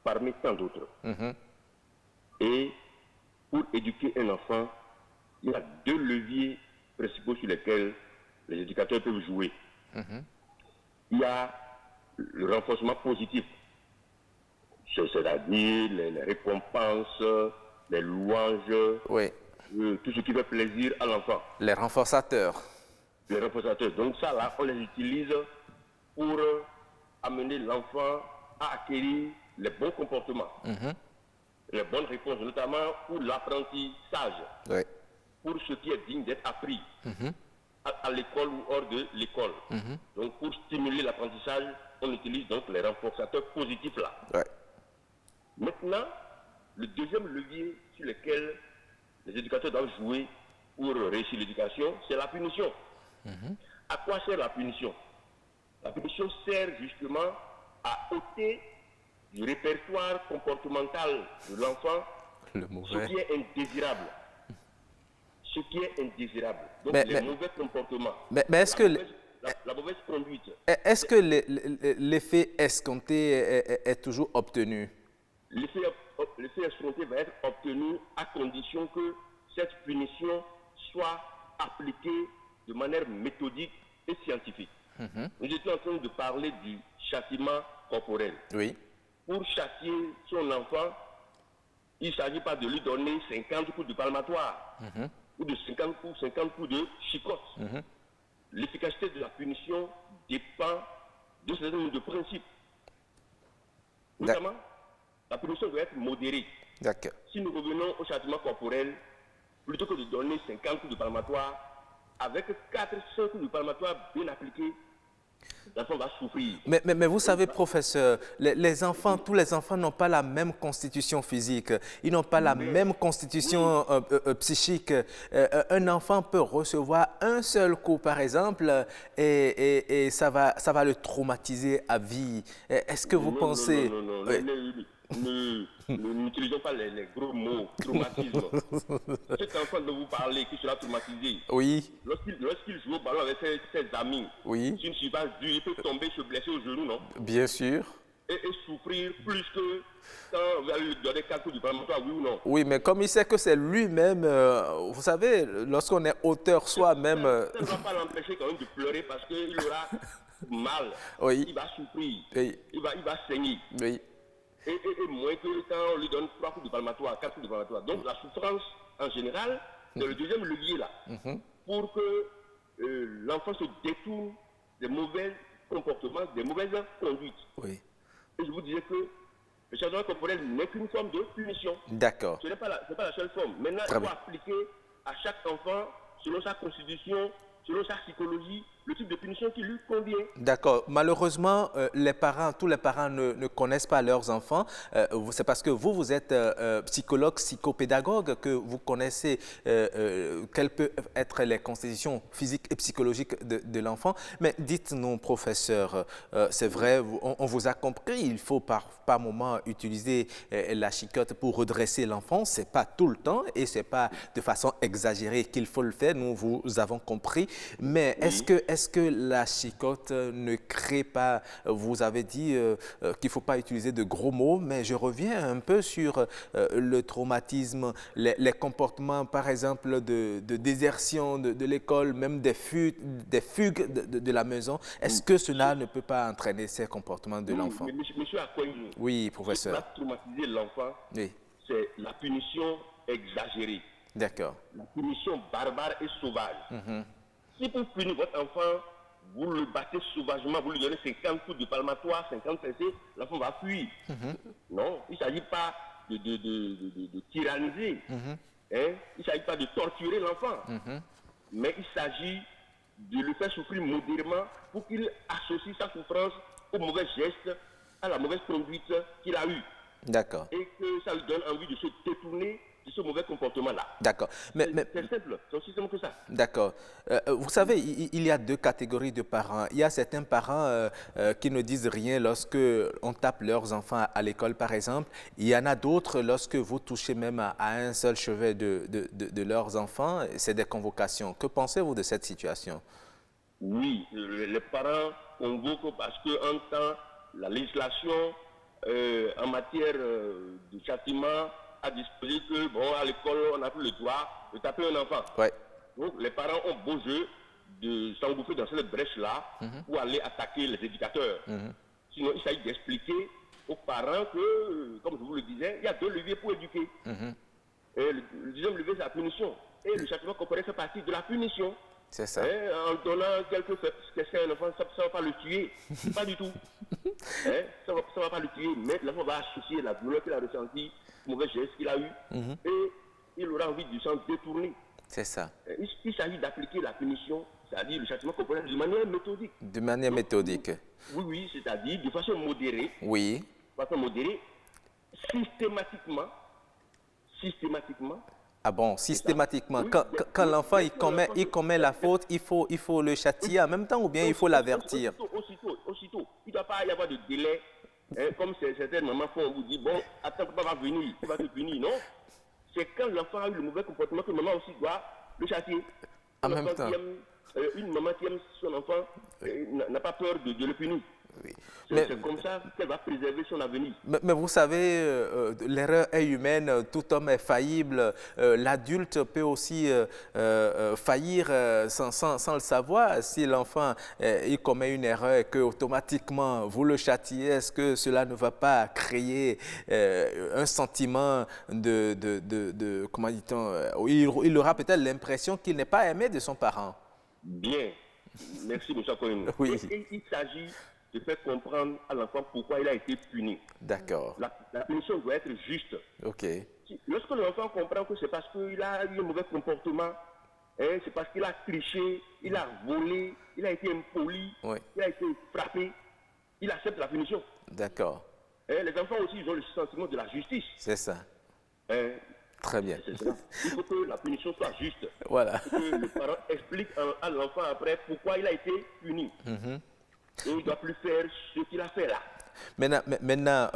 Parmi tant d'autres. Et pour éduquer un enfant, il y a deux leviers principaux sur lesquels les éducateurs peuvent jouer. Il y a le renforcement positif, c'est-à-dire les récompenses, les louanges, tout ce qui fait plaisir à l'enfant. Les renforçateurs. Les renforçateurs. Donc ça, là, on les utilise pour amener l'enfant à acquérir les bons comportements, les bonnes réponses, notamment pour l'apprentissage, pour ce qui est digne d'être appris à l'école ou hors de l'école. Donc pour stimuler l'apprentissage, on utilise donc les renforçateurs positifs là. Maintenant, le deuxième levier sur lequel les éducateurs doivent jouer pour réussir l'éducation, c'est la punition. À quoi sert la punition? La punition sert justement à ôter du répertoire comportemental de l'enfant ce qui est indésirable. Ce qui est indésirable. Donc les mauvais comportements. Mais est-ce que la mauvaise conduite. Est-ce que l'effet escompté est toujours obtenu? L'effet escompté va être obtenu à condition que cette punition soit appliquée de manière méthodique et scientifique. Nous étions en train de parler du châtiment corporel. Oui. Pour châtier son enfant, il ne s'agit pas de lui donner 50 coups de palmatoire ou de 50 coups de chicotte. L'efficacité de la punition dépend de ce nombre de principes. Notamment, la punition doit être modérée. Si nous revenons au châtiment corporel, plutôt que de donner 50 coups de palmatoire, avec 4-5 coups de palmatoire bien appliqués, l'enfant va souffrir. Mais vous savez, professeur, les enfants, tous les enfants n'ont pas la même constitution physique, ils n'ont pas la même constitution psychique. Un enfant peut recevoir un seul coup, par exemple, et ça va le traumatiser à vie. Est-ce que vous pensez... N'utilisons pas les gros mots, traumatisme. Cet enfant dont vous parlez, qui sera traumatisé, lorsqu'il joue au ballon avec ses amis, s'il ne suit pas dur, il peut tomber, se blesser au genou, non? Bien sûr. Et souffrir plus que quand on va lui donner 4 coups du palmatoire, oui ou non? Oui, mais comme il sait que c'est lui-même, vous savez, lorsqu'on est auteur soi-même... Ça ne va pas l'empêcher quand même de pleurer parce qu'il aura mal, il va souffrir, il va saigner. Et moins que quand on lui donne 3 coups de palmatoire, 4 coups de palmatoire. Donc la souffrance, en général, c'est le deuxième levier là, pour que l'enfant se détourne des mauvais comportements, des mauvaises conduites. Et je vous disais que le châtiment corporel n'est qu'une forme de punition. D'accord. Ce n'est pas la seule forme. Maintenant, il faut appliquer à chaque enfant, selon sa constitution, selon sa psychologie, le type de punition qui lui convient. D'accord. Malheureusement, tous les parents ne connaissent pas leurs enfants. C'est parce que vous êtes psychologue, psychopédagogue, que vous connaissez quelles peuvent être les constitutions physiques et psychologiques de l'enfant. Mais dites-nous, professeur, c'est vrai, on vous a compris, il faut par moment utiliser la chicotte pour redresser l'enfant. Ce n'est pas tout le temps et ce n'est pas de façon exagérée qu'il faut le faire. Nous vous avons compris. Mais est-ce que la chicotte ne crée pas, vous avez dit qu'il ne faut pas utiliser de gros mots, mais je reviens un peu sur le traumatisme, les comportements par exemple de désertion de l'école, même des fugues de la maison. Est-ce que cela ne peut pas entraîner ces comportements de l'enfant? Monsieur Akoyou, oui, professeur. Ce qui va traumatiser l'enfant, c'est la punition exagérée. D'accord. La punition barbare et sauvage. Si vous punissez votre enfant, vous le battez sauvagement, vous lui donnez 50 coups de palmatoire, 50 fessées, l'enfant va fuir. Non, il ne s'agit pas de tyranniser. Il ne s'agit pas de torturer l'enfant. Mais il s'agit de le faire souffrir modérément pour qu'il associe sa souffrance au mauvais geste, à la mauvaise conduite qu'il a eue. D'accord. Et que ça lui donne envie de se détourner de ce mauvais comportement-là. D'accord. C'est simple, c'est aussi simple que ça. D'accord. Vous savez, il y a deux catégories de parents. Il y a certains parents qui ne disent rien lorsque on tape leurs enfants à l'école, par exemple. Il y en a d'autres, lorsque vous touchez même à un seul chevet de leurs enfants, c'est des convocations. Que pensez-vous de cette situation? Oui, les parents convoquent parce qu'en temps, la législation en matière de châtiment a disposé que, bon, à l'école, on n'a plus le droit de taper un enfant. Ouais. Donc, les parents ont beau jeu de s'engouffrer dans cette brèche-là pour aller attaquer les éducateurs. Sinon, il s'agit d'expliquer aux parents que, comme je vous le disais, il y a deux leviers pour éduquer. Et le deuxième levier, c'est la punition. Et le châtiment corporel fait partie de la punition. C'est ça. Et en donnant quelque chose à un enfant, ça ne va pas le tuer. Pas du tout. Ça ne va pas le tuer, mais l'enfant va associer la douleur qu'il a ressentie, le mauvais geste qu'il a eu, et il aura envie de s'en détourner. C'est ça. Il s'agit d'appliquer la punition, c'est-à-dire le châtiment corporel, de manière méthodique. De manière méthodique. Oui, c'est-à-dire de façon modérée. Oui. De façon modérée, systématiquement. Ah bon, systématiquement. Quand l'enfant il commet la faute, il faut le châtier en même temps ou bien il faut l'avertir? Aussitôt. Il ne doit pas y avoir de délai. Comme certaines mamans font, on vous dit, bon, attends, papa va venir, il va te punir. Non. C'est quand l'enfant a eu le mauvais comportement que maman aussi doit le châtier. En même temps. Une maman qui aime son enfant n'a pas peur de le punir. Oui. C'est comme ça qu'elle va préserver son avenir. Mais vous savez, l'erreur est humaine, tout homme est faillible. L'adulte peut aussi faillir sans le savoir. Si l'enfant il commet une erreur et que automatiquement vous le châtiez, est-ce que cela ne va pas créer un sentiment de comment dit-on, il aura peut-être l'impression qu'il n'est pas aimé de son parent. Bien. Merci, M. Cohen. Oui. Il s'agit de faire comprendre à l'enfant pourquoi il a été puni. D'accord. La punition doit être juste. OK. Lorsque l'enfant comprend que c'est parce qu'il a eu un mauvais comportement, c'est parce qu'il a triché, il a volé, il a été impoli, il a été frappé, il accepte la punition. D'accord. Les enfants aussi, ils ont le sentiment de la justice. C'est ça. Très bien. C'est ça. Il faut que la punition soit juste. Voilà. Il faut que le parent explique à l'enfant après pourquoi il a été puni. Et il ne doit plus faire ce qu'il a fait là. Maintenant,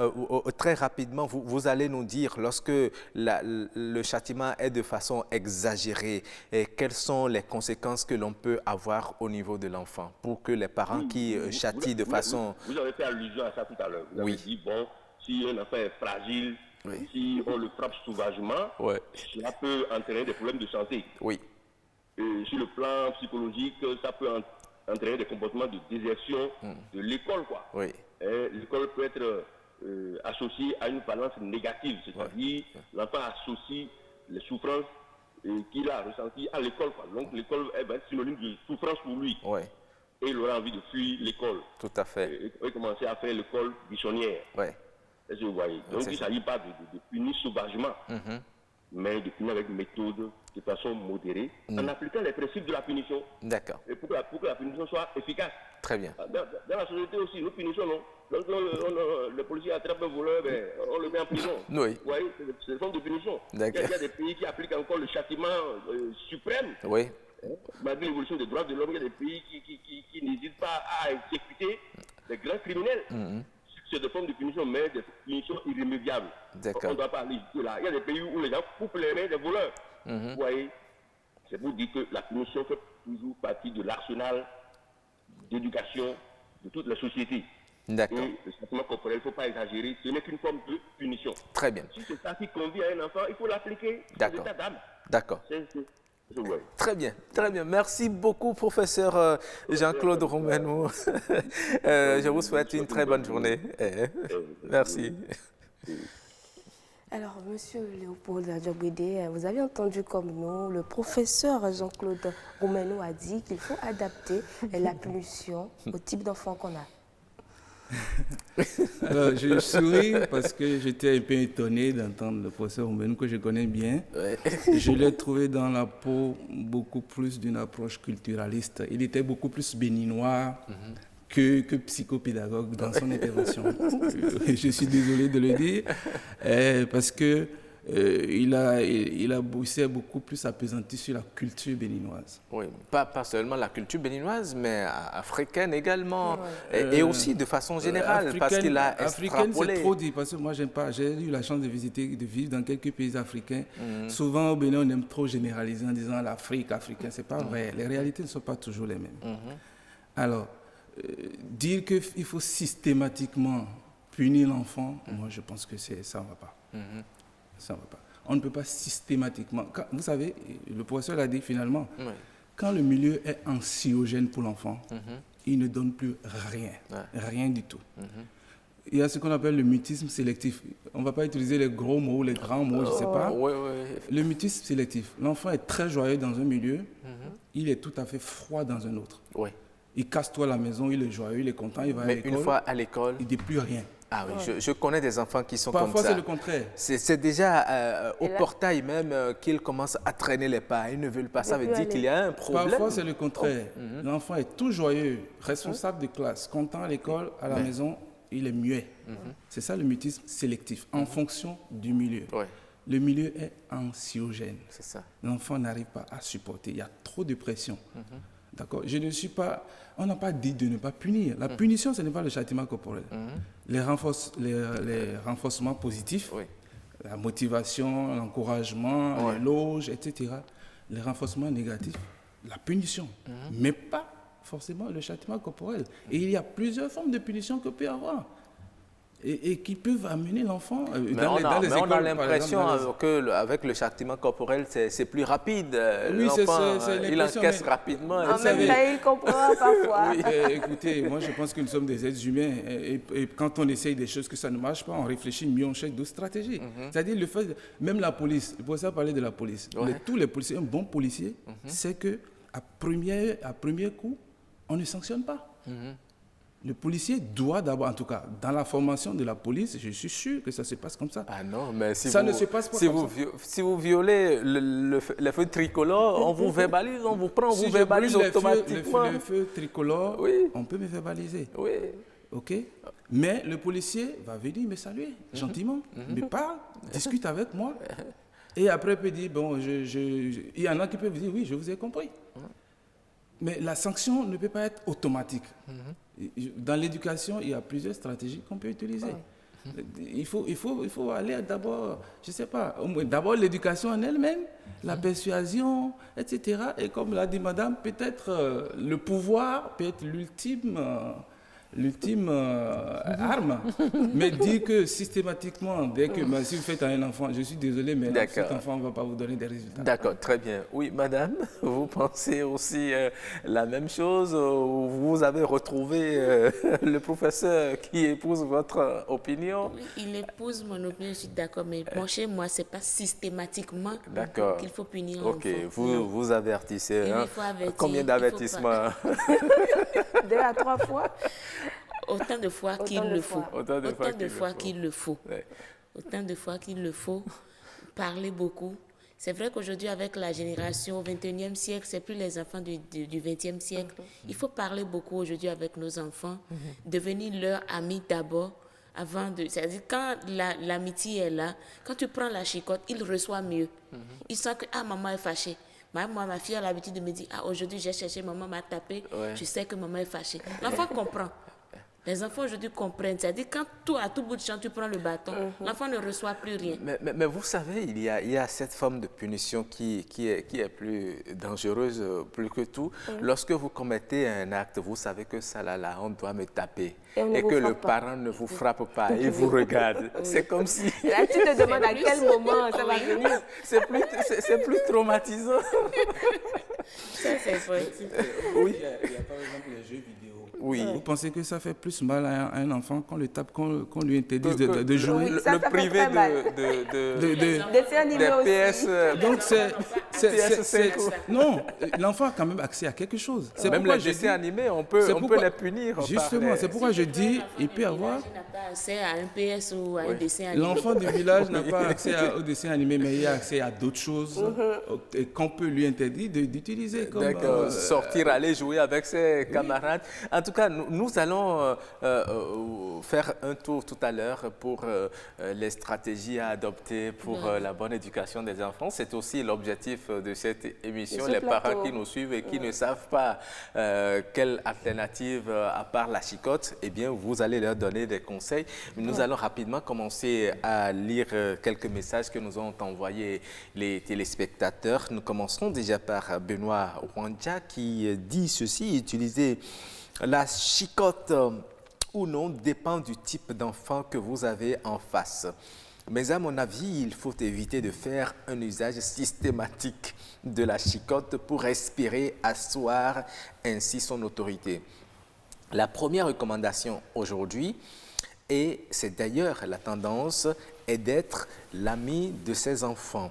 très rapidement, vous allez nous dire, lorsque le châtiment est de façon exagérée, quelles sont les conséquences que l'on peut avoir au niveau de l'enfant pour que les parents qui châtient de façon... Vous avez fait allusion à ça tout à l'heure. Vous avez dit, bon, si un enfant est fragile, si on le frappe sauvagement, cela peut entraîner des problèmes de santé. Oui. Et sur le plan psychologique, ça peut entraîner des comportements de désertion de l'école, quoi. Oui. L'école peut être associée à une balance négative, c'est-à-dire l'enfant associe les souffrances qu'il a ressenties à l'école, quoi. Donc l'école va être synonyme de souffrance pour lui. Et il aura envie de fuir l'école. Tout à fait. Et commencer à faire l'école buissonnière. Est-ce que vous voyez? Donc il ne s'agit pas de punir sauvagement, mais de punir avec méthode, de façon modérée, en appliquant les principes de la punition. D'accord. Et pour que la punition soit efficace. Très bien. Dans la société aussi, nous punissons, non? Donc, le policier attrape un voleur, on le met en prison. Oui. Vous voyez, c'est une forme de punition. Il y a des pays qui appliquent encore le châtiment suprême. Oui. Malgré l'évolution des droits de l'homme, il y a des pays qui n'hésitent pas à exécuter des grands criminels. C'est des formes de punition, mais des punitions irrémédiables. On ne doit pas aller là. Il y a des pays où les gens coupent les mains des voleurs. Vous voyez, c'est pour dire que la punition fait toujours partie de l'arsenal d'éducation de toutes les sociétés. D'accord. Et le châtiment corporel, il ne faut pas exagérer, ce n'est qu'une forme de punition. Très bien. Si c'est ça qui convient à un enfant, il faut l'appliquer sur l'état d'âme. D'accord. Très bien, très bien. Merci beaucoup, professeur Jean-Claude Roumenou. Je vous souhaite une très bonne journée. Merci. Alors, monsieur Léopold Adjobwede, vous avez entendu comme nous, le professeur Jean-Claude Roumenou a dit qu'il faut adapter la punition au type d'enfant qu'on a. Alors, je souris parce que j'étais un peu étonné d'entendre le professeur Roumenou, que je connais bien. Je l'ai trouvé dans la peau beaucoup plus d'une approche culturaliste. Il était beaucoup plus béninois que psychopédagogue dans son intervention. Je suis désolé de le dire, parce que il s'est beaucoup plus appesanti sur la culture béninoise. Oui, pas seulement la culture béninoise, mais africaine également, et aussi de façon générale, parce qu'il a africaine, extrapolé. c'est trop dit, parce que moi, j'aime pas. J'ai eu la chance de vivre dans quelques pays africains. Souvent, au Bénin, on aime trop généraliser en disant l'Afrique, africain. C'est pas vrai. Les réalités ne sont pas toujours les mêmes. Alors, dire qu'il faut systématiquement punir l'enfant, moi, je pense que ça ne va pas. Ça ne va pas. On ne peut pas systématiquement... vous savez, le professeur l'a dit finalement, quand le milieu est anxiogène pour l'enfant, il ne donne plus rien, rien du tout. Il y a ce qu'on appelle le mutisme sélectif. On ne va pas utiliser les gros mots, les grands mots, je ne sais pas. Le mutisme sélectif. L'enfant est très joyeux dans un milieu, il est tout à fait froid dans un autre. Il casse-toi la maison, il est joyeux, il est content, il va à l'école. Mais une fois à l'école... Il ne dit plus rien. Ah oui, je connais des enfants qui sont Parfois, comme ça. c'est le contraire. C'est déjà au portail même qu'ils commencent à traîner les pas. Ils ne veulent pas. Ça veut dire qu'il y a un problème. Parfois, c'est le contraire. L'enfant est tout joyeux, responsable de classe, content à l'école, à la maison, il est muet. C'est ça le mutisme sélectif, en fonction du milieu. Le milieu est anxiogène. C'est ça. L'enfant n'arrive pas à supporter. Il y a trop de pression. D'accord. Je ne suis pas... On n'a pas dit de ne pas punir. La punition, ce n'est pas le châtiment corporel. Les renforcements positifs, la motivation, l'encouragement, l'éloge, etc. Les renforcements négatifs, la punition. Mais pas forcément le châtiment corporel. Et il y a plusieurs formes de punition que peut y avoir. Et qui peuvent amener l'enfant dans les écoles. On a l'impression qu'avec le châtiment corporel, c'est plus rapide. Oui, l'enfant, il encaisse rapidement. En même temps, il comprend parfois. Écoutez, moi je pense que nous sommes des êtres humains. Et quand on essaye des choses que ça ne marche pas, on réfléchit mieux, on cherche d'autres stratégies. C'est-à-dire, même la police, le professeur parlait de la police. Tous les policiers, un bon policier, c'est qu'à premier coup, on ne sanctionne pas. Le policier doit d'abord, en tout cas, dans la formation de la police, je suis sûr que ça se passe comme ça. Ah non, mais si ça ne se passe pas comme ça. Si vous violez le feu tricolore, on vous verbalise, on vous prend, on vous verbalise automatiquement. Le feu tricolore, on peut me verbaliser. OK? Mais le policier va venir me saluer gentiment, me parle, discute avec moi. Et après, il peut dire, bon, il y en a qui peuvent dire, oui, je vous ai compris. Mais la sanction ne peut pas être automatique. Dans l'éducation, il y a plusieurs stratégies qu'on peut utiliser. Il faut aller d'abord, je ne sais pas, d'abord l'éducation en elle-même, la persuasion, etc. Et comme l'a dit madame, peut-être le pouvoir peut être l'ultime arme. Mais dire que systématiquement, dès que si vous faites à un enfant, je suis désolé, mais cet enfant ne va pas vous donner des résultats. D'accord, très bien. Oui, madame, vous pensez aussi la même chose ou vous avez retrouvé le professeur qui épouse votre opinion? Oui, il épouse mon opinion, je suis d'accord, mais chez moi, ce n'est pas systématiquement qu'il faut punir l'enfant. Ok, vous avertissez. Hein? Combien d'avertissements? 2 à 3 fois. Autant de fois qu'il le faut. Autant de fois qu'il le faut. Autant de fois qu'il le faut. Parler beaucoup. C'est vrai qu'aujourd'hui, avec la génération au 21e siècle, ce n'est plus les enfants du 20e siècle. Il faut parler beaucoup aujourd'hui avec nos enfants, devenir leur ami d'abord. C'est-à-dire, quand l'amitié est là, quand tu prends la chicotte, il reçoit mieux. Il sent que, maman est fâchée. Moi, ma fille a l'habitude de me dire, aujourd'hui j'ai cherché, maman m'a tapé, je sais que maman est fâchée. L'enfant comprend. Les enfants aujourd'hui comprennent. C'est-à-dire quand à tout bout de champ, tu prends le bâton, l'enfant ne reçoit plus rien. Mais vous savez, il y a cette forme de punition qui est plus dangereuse plus que tout. Lorsque vous commettez un acte, vous savez que ça là, on doit me taper. Et que le parent ne vous frappe pas, il vous regarde. C'est comme si... Là, tu te demandes à quel moment ça va venir. C'est plus traumatisant. Ça, c'est vrai. Oui. Il y a par exemple les jeux vidéo. Oui. Vous pensez que ça fait plus mal à un enfant qu'on le tape, qu'on lui interdise de jouer? Le privé de dessin animé PS. Non, l'enfant a quand même accès à quelque chose. Même les dessins animés, on peut les punir. Justement, c'est pourquoi je dis, il peut avoir... Il n'a pas accès à un PS ou à un dessin animé. L'enfant du village n'a pas accès au dessin animé, mais il a accès à d'autres choses qu'on peut lui interdire d'utiliser. D'accord, sortir, aller jouer avec ses camarades. En tout cas, nous allons faire un tour tout à l'heure pour les stratégies à adopter pour la bonne éducation des enfants. C'est aussi l'objectif de cette émission. Les parents qui nous suivent et qui ne savent pas quelle alternative à part la chicotte, eh bien, vous allez leur donner des conseils. Nous allons rapidement commencer à lire quelques messages que nous ont envoyés les téléspectateurs. Nous commencerons déjà par Benoît Wandja qui dit ceci: utiliser la chicotte ou non dépend du type d'enfant que vous avez en face. Mais à mon avis, il faut éviter de faire un usage systématique de la chicotte pour espérer asseoir ainsi son autorité. La première recommandation aujourd'hui, et c'est d'ailleurs la tendance, est d'être l'ami de ses enfants.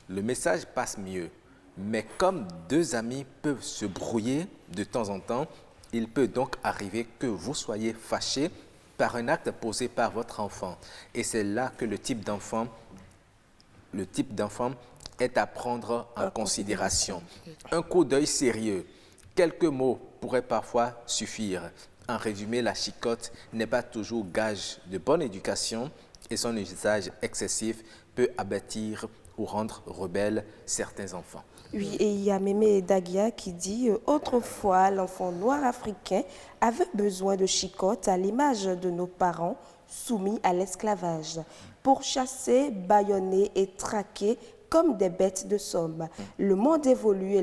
Le message passe mieux, mais comme deux amis peuvent se brouiller de temps en temps, il peut donc arriver que vous soyez fâchés par un acte posé par votre enfant. Et c'est là que le type d'enfant est à prendre en considération. Un coup d'œil sérieux, quelques mots pourraient parfois suffire. En résumé, la chicotte n'est pas toujours gage de bonne éducation et son usage excessif peut abattre ou rendre rebelles certains enfants. Oui, et il y a Mémé Dagia qui dit « Autrefois, l'enfant noir africain avait besoin de chicotte à l'image de nos parents soumis à l'esclavage, pour chasser, bâillonner et traquer comme des bêtes de somme. Le monde évolue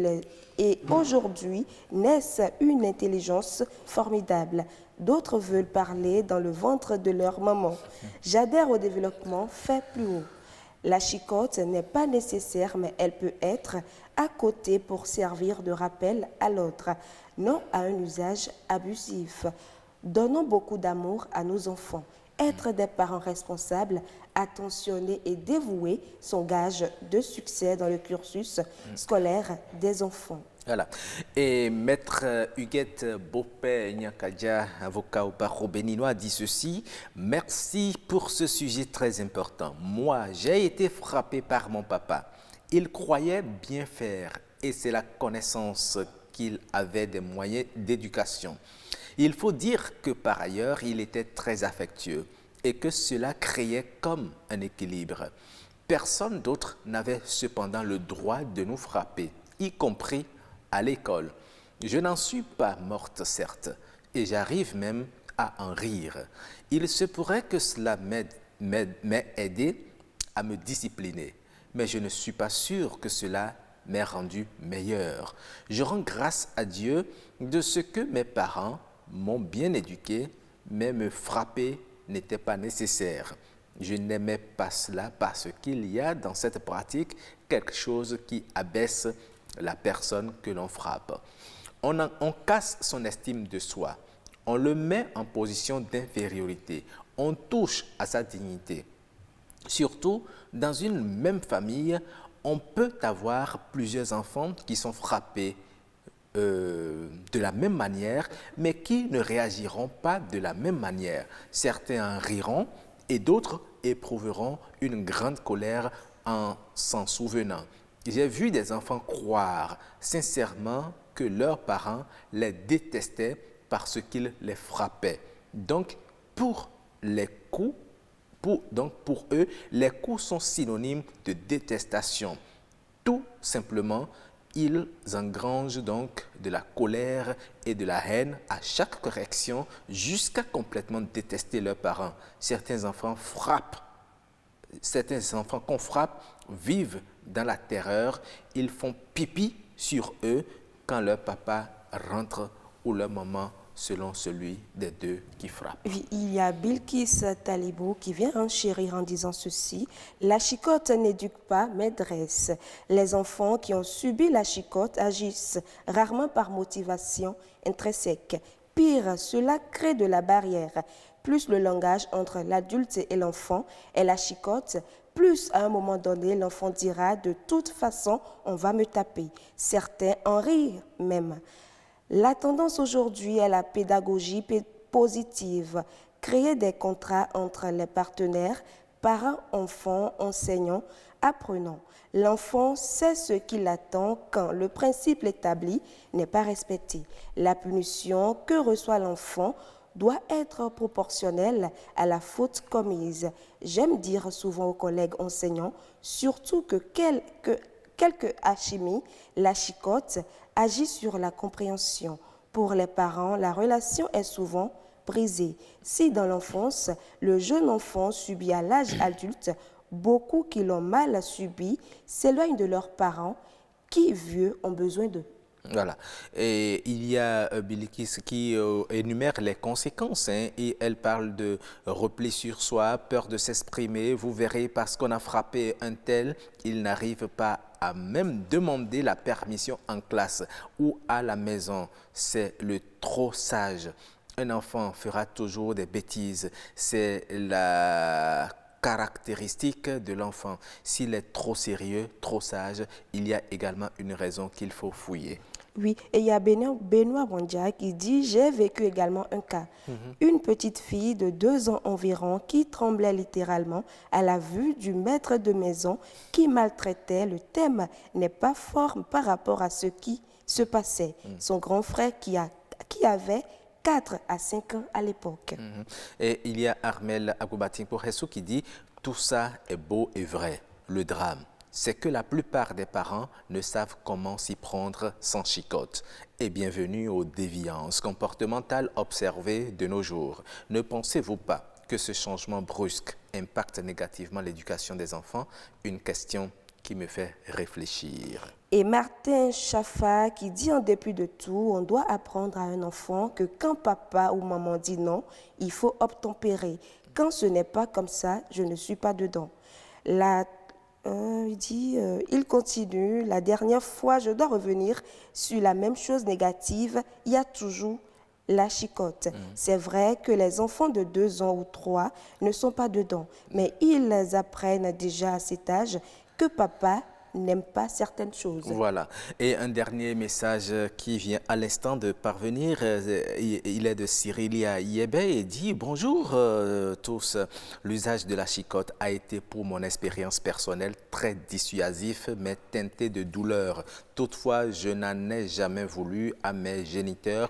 et aujourd'hui naissent une intelligence formidable. D'autres veulent parler dans le ventre de leur maman. J'adhère au développement fait plus haut. La chicotte n'est pas nécessaire, mais elle peut être à côté pour servir de rappel à l'autre, non à un usage abusif. Donnons beaucoup d'amour à nos enfants. Être des parents responsables, attentionnés et dévoués sont gages de succès dans le cursus scolaire des enfants. Voilà. Et Maître Huguette Bopé Nyakadja, avocat au barreau béninois, dit ceci: merci pour ce sujet très important. Moi, j'ai été frappé par mon papa. Il croyait bien faire et c'est la connaissance qu'il avait des moyens d'éducation. Il faut dire que par ailleurs, il était très affectueux et que cela créait comme un équilibre. Personne d'autre n'avait cependant le droit de nous frapper, y compris à l'école. Je n'en suis pas morte, certes, et j'arrive même à en rire. Il se pourrait que cela m'ait aidé à me discipliner, mais je ne suis pas sûr que cela m'ait rendu meilleur. Je rends grâce à Dieu de ce que mes parents m'ont bien éduqué, mais me frapper n'était pas nécessaire. Je n'aimais pas cela parce qu'il y a dans cette pratique quelque chose qui abaisse la personne que l'on frappe. On casse son estime de soi, on le met en position d'infériorité, on touche à sa dignité. Surtout, dans une même famille, on peut avoir plusieurs enfants qui sont frappés de la même manière, mais qui ne réagiront pas de la même manière. Certains en riront et d'autres éprouveront une grande colère en s'en souvenant. J'ai vu des enfants croire sincèrement que leurs parents les détestaient parce qu'ils les frappaient. Donc, pour eux, les coups sont synonymes de détestation. Tout simplement, ils engrangent donc de la colère et de la haine à chaque correction jusqu'à complètement détester leurs parents. Certains enfants qu'on frappe vivent dans la terreur. Ils font pipi sur eux quand leur papa rentre ou leur maman, selon celui des deux qui frappe. Oui, il y a Bilkis Talibou qui vient enchérir en disant ceci: la chicotte n'éduque pas, mais dresse. Les enfants qui ont subi la chicotte agissent rarement par motivation intrinsèque. Pire, cela crée de la barrière. Plus le langage entre l'adulte et l'enfant et la chicotte, Plus, à un moment donné, l'enfant dira « de toute façon, on va me taper ». Certains en rient même. La tendance aujourd'hui est la pédagogie positive. Créer des contrats entre les partenaires, parents, enfants, enseignants, apprenants. L'enfant sait ce qu'il attend quand le principe établi n'est pas respecté. La punition que reçoit l'enfant doit être proportionnelle à la faute commise. J'aime dire souvent aux collègues enseignants, surtout que quelque alchimie, la chicotte, agit sur la compréhension. Pour les parents, la relation est souvent brisée. Si dans l'enfance, le jeune enfant subit à l'âge adulte, beaucoup qui l'ont mal subi s'éloignent de leurs parents qui, vieux, ont besoin d'eux. Voilà. Et il y a Bilikis qui énumère les conséquences et elle parle de repli sur soi, peur de s'exprimer. Vous verrez, parce qu'on a frappé un tel, il n'arrive pas à même demander la permission en classe ou à la maison. C'est le trop sage. Un enfant fera toujours des bêtises. C'est la caractéristique de l'enfant. S'il est trop sérieux, trop sage, il y a également une raison qu'il faut fouiller. Oui, et il y a Benoît Wandja qui dit « J'ai vécu également un cas. Une petite fille de 2 ans environ qui tremblait littéralement à la vue du maître de maison qui maltraitait. Le thème n'est pas fort par rapport à ce qui se passait. Son grand frère qui avait 4 à 5 ans à l'époque. Et il y a Armel Agoubatin Poressou qui dit « Tout ça est beau et vrai. Le drame, c'est que la plupart des parents ne savent comment s'y prendre sans chicotte. Et bienvenue aux déviances comportementales observées de nos jours. Ne pensez-vous pas que ce changement brusque impacte négativement l'éducation des enfants? Une question qui me fait réfléchir. » Et Martin Chaffa qui dit « En dépit de tout, on doit apprendre à un enfant que quand papa ou maman dit non, il faut obtempérer. Quand ce n'est pas comme ça, je ne suis pas dedans. » Il continue, la dernière fois, je dois revenir sur la même chose négative, il y a toujours la chicotte. C'est vrai que les enfants de 2 ans ou 3 ne sont pas dedans, mais ils apprennent déjà à cet âge que papa n'aime pas certaines choses. Voilà. Et un dernier message qui vient à l'instant de parvenir, il est de Cyrilia Yebe et dit « Bonjour tous, l'usage de la chicotte a été pour mon expérience personnelle très dissuasif mais teinté de douleur. Toutefois, je n'en ai jamais voulu à mes géniteurs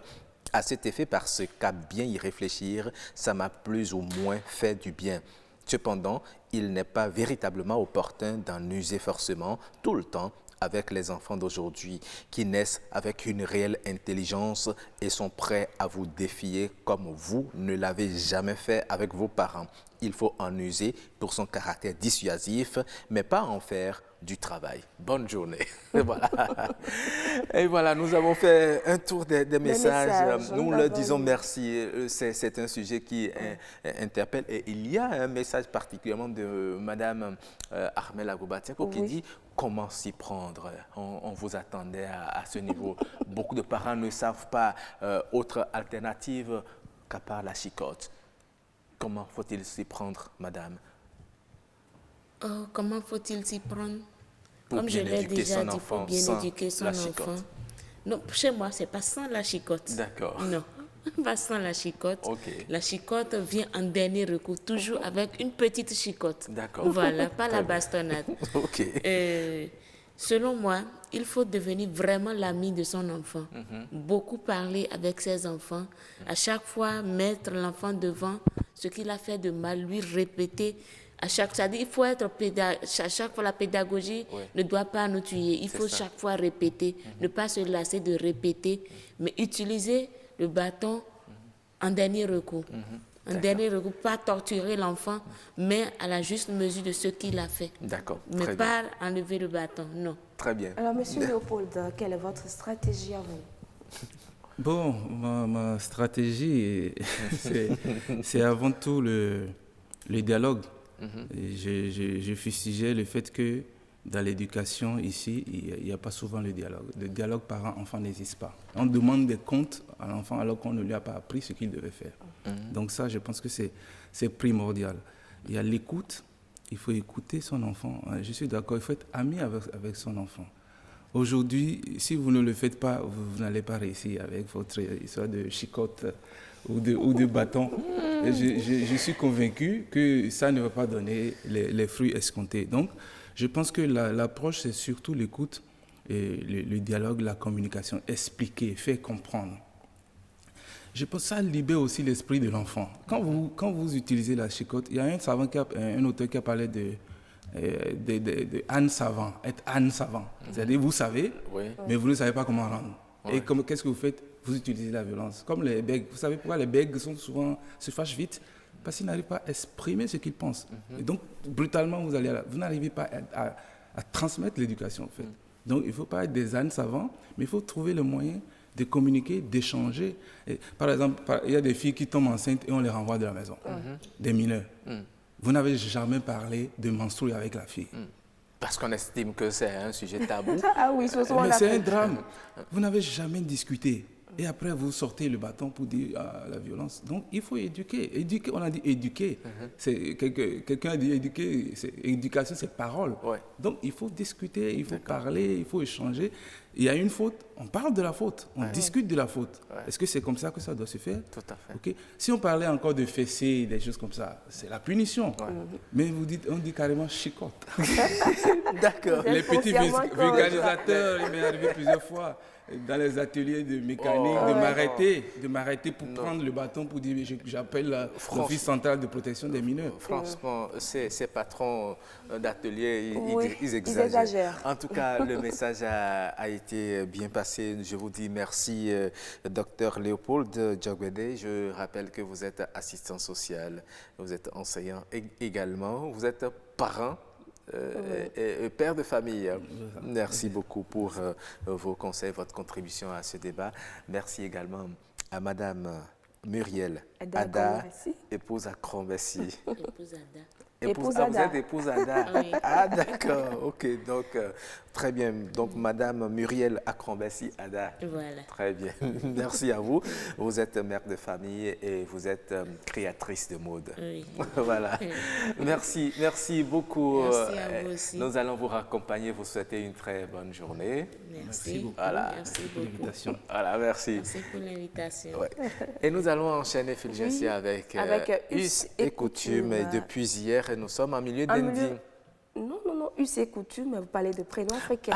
à cet effet parce qu'à bien y réfléchir, ça m'a plus ou moins fait du bien. Cependant, il n'est pas véritablement opportun d'en user forcément tout le temps avec les enfants d'aujourd'hui qui naissent avec une réelle intelligence et sont prêts à vous défier comme vous ne l'avez jamais fait avec vos parents. Il faut en user pour son caractère dissuasif, mais pas en faire du travail. Bonne journée. Voilà. Et voilà, nous avons fait un tour des messages. Nous leur disons merci. C'est un sujet qui interpelle. Et il y a un message particulièrement de Madame Armel Agoubatin qui dit comment s'y prendre. On vous attendait à ce niveau. Beaucoup de parents ne savent pas autre alternative qu'à part la chicotte. Comment faut-il s'y prendre, madame? Comment faut-il s'y prendre? Pour Comme je l'ai déjà dit, il faut bien éduquer son enfant. Non, chez moi, ce n'est pas sans la chicotte. D'accord. Non, pas sans la chicotte. Okay. La chicotte vient en dernier recours, toujours avec une petite chicotte. D'accord. Voilà, pas la bastonnade. Ok. Selon moi, il faut devenir vraiment l'ami de son enfant. Beaucoup parler avec ses enfants. À chaque fois, mettre l'enfant devant ce qu'il a fait de mal, lui répéter. Il faut être à chaque fois, la pédagogie ne doit pas nous tuer. Il faut chaque fois répéter, ne pas se lasser de répéter, mais utiliser le bâton en dernier recours. En dernier recours, pas torturer l'enfant, mais à la juste mesure de ce qu'il a fait. D'accord. Mais pas enlever le bâton, non. Très bien. Alors, Monsieur Léopold, quelle est votre stratégie à vous? Bon, ma stratégie, c'est avant tout le dialogue. Je fustigeais le fait que dans l'éducation ici, il n'y a pas souvent le dialogue. Le dialogue parent-enfant n'existe pas. On demande des comptes à l'enfant alors qu'on ne lui a pas appris ce qu'il devait faire. Donc ça, je pense que c'est primordial. Il y a l'écoute, il faut écouter son enfant. Je suis d'accord, il faut être ami avec son enfant. Aujourd'hui, si vous ne le faites pas, vous n'allez pas réussir avec votre histoire de chicotte ou de bâton. Je suis convaincu que ça ne va pas donner les fruits escomptés. Donc, je pense que l'approche, c'est surtout l'écoute, et le dialogue, la communication, expliquer, faire comprendre. Je pense que ça libère aussi l'esprit de l'enfant. Quand vous utilisez la chicotte, il y a un auteur qui a parlé de Anne Savant, être Anne Savant. C'est-à-dire, vous savez, mais vous ne savez pas comment rendre. Et qu'est-ce que vous faites? Vous utilisez la violence. Comme les bègues. Vous savez pourquoi les bègues se fâchent vite? Parce qu'ils n'arrivent pas à exprimer ce qu'ils pensent. Et donc, brutalement, vous n'arrivez pas à transmettre l'éducation, en fait. Donc, il ne faut pas être des ânes savants, mais il faut trouver le moyen de communiquer, d'échanger. Par exemple, il y a des filles qui tombent enceintes et on les renvoie de la maison, des mineurs. Vous n'avez jamais parlé de menstruer avec la fille. Parce qu'on estime que c'est un sujet tabou. Ah oui, mais c'est un drame. Vous n'avez jamais discuté. Et après, vous sortez le bâton pour dire la violence. Donc, il faut éduquer. Éduquer, on a dit éduquer. Quelqu'un a dit éduquer. Éducation, c'est parole. Donc, il faut discuter, il faut parler, il faut échanger. Il y a une faute, on parle de la faute, on discute de la faute. Est-ce que c'est comme ça que ça doit se faire? Tout à fait. Okay. Si on parlait encore de fessées, des choses comme ça, c'est la punition. Mais on dit carrément chicotte. D'accord. Les petits vulgarisateurs, il m'est arrivé plusieurs fois dans les ateliers de mécanique de m'arrêter pour prendre le bâton pour dire j'appelle l'Office central de protection des mineurs. Franchement, ces patrons d'ateliers, ils exagèrent. En tout cas, le message a été bien passé. Je vous dis merci, Dr Léopold Djogwede. Je rappelle que vous êtes assistant social, vous êtes enseignant également, vous êtes parent. Et père de famille. Merci beaucoup pour vos conseils, votre contribution à ce débat. Merci également à Madame Muriel Ada, épouse à Crombessi. Épouse Ada. Vous êtes épouse Ada. Oui. Ah d'accord, ok. Donc, très bien. Donc, Madame Muriel Akrombessi Ada. Voilà. Très bien. Merci à vous. Vous êtes mère de famille et vous êtes créatrice de mode. Oui. Voilà. Merci beaucoup. Merci à vous aussi. Nous allons vous raccompagner, vous souhaiter une très bonne journée. Merci beaucoup. Voilà. Merci beaucoup. Voilà, merci. Merci pour l'invitation. Ouais. Et nous allons enchaîner, Fulgencia, avec us et coutumes. Et depuis hier, nous sommes en milieu d'Indie. Non, us et coutumes, vous parlez de prénom africain.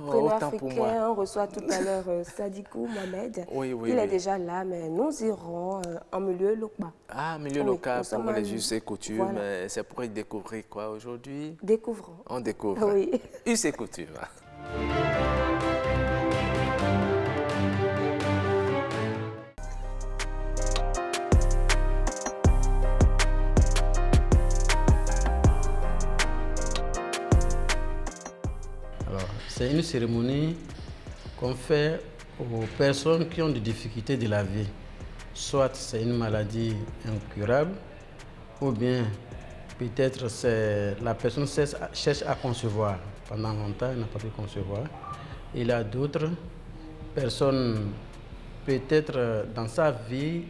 Prénom africain, pour moi. on reçoit tout à l'heure Sadikou Mohamed. Il est déjà là, mais nous irons en milieu Lokba. Ah, milieu local pour les us et coutumes. Voilà. C'est pour y découvrir quoi aujourd'hui? Découvrons. On découvre. Oui. Us et coutumes. C'est une cérémonie qu'on fait aux personnes qui ont des difficultés de la vie. Soit c'est une maladie incurable, ou bien peut-être la personne cherche à concevoir. Pendant longtemps, elle n'a pas pu concevoir. Il y a d'autres personnes, peut-être dans sa vie,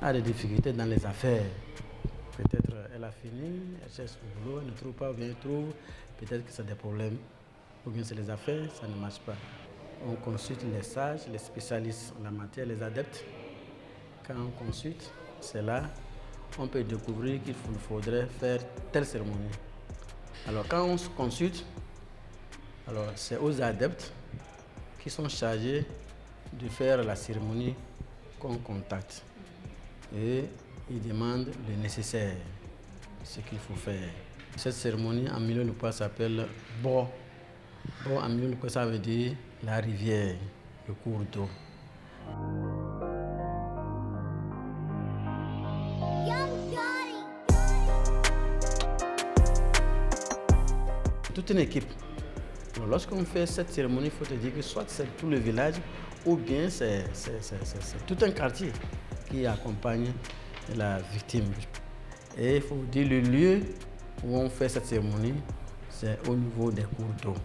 a des difficultés dans les affaires. Peut-être elle a fini, elle cherche du boulot, elle ne trouve pas, ou bien elle trouve, peut-être que c'est des problèmes. Ou bien c'est les affaires, ça ne marche pas. On consulte les sages, les spécialistes en la matière, les adeptes. Quand on consulte, c'est là on peut découvrir qu'il faudrait faire telle cérémonie. Alors quand on se consulte, alors c'est aux adeptes qui sont chargés de faire la cérémonie qu'on contacte. Et ils demandent le nécessaire, ce qu'il faut faire. Cette cérémonie en milieu local s'appelle Bo. Bon, en milieu local, ça veut dire la rivière, le cours d'eau. Toute une équipe. Lorsqu'on fait cette cérémonie, il faut te dire que soit c'est tout le village ou bien c'est tout un quartier qui accompagne la victime. Et il faut dire le lieu où on fait cette cérémonie, c'est au niveau des cours d'eau.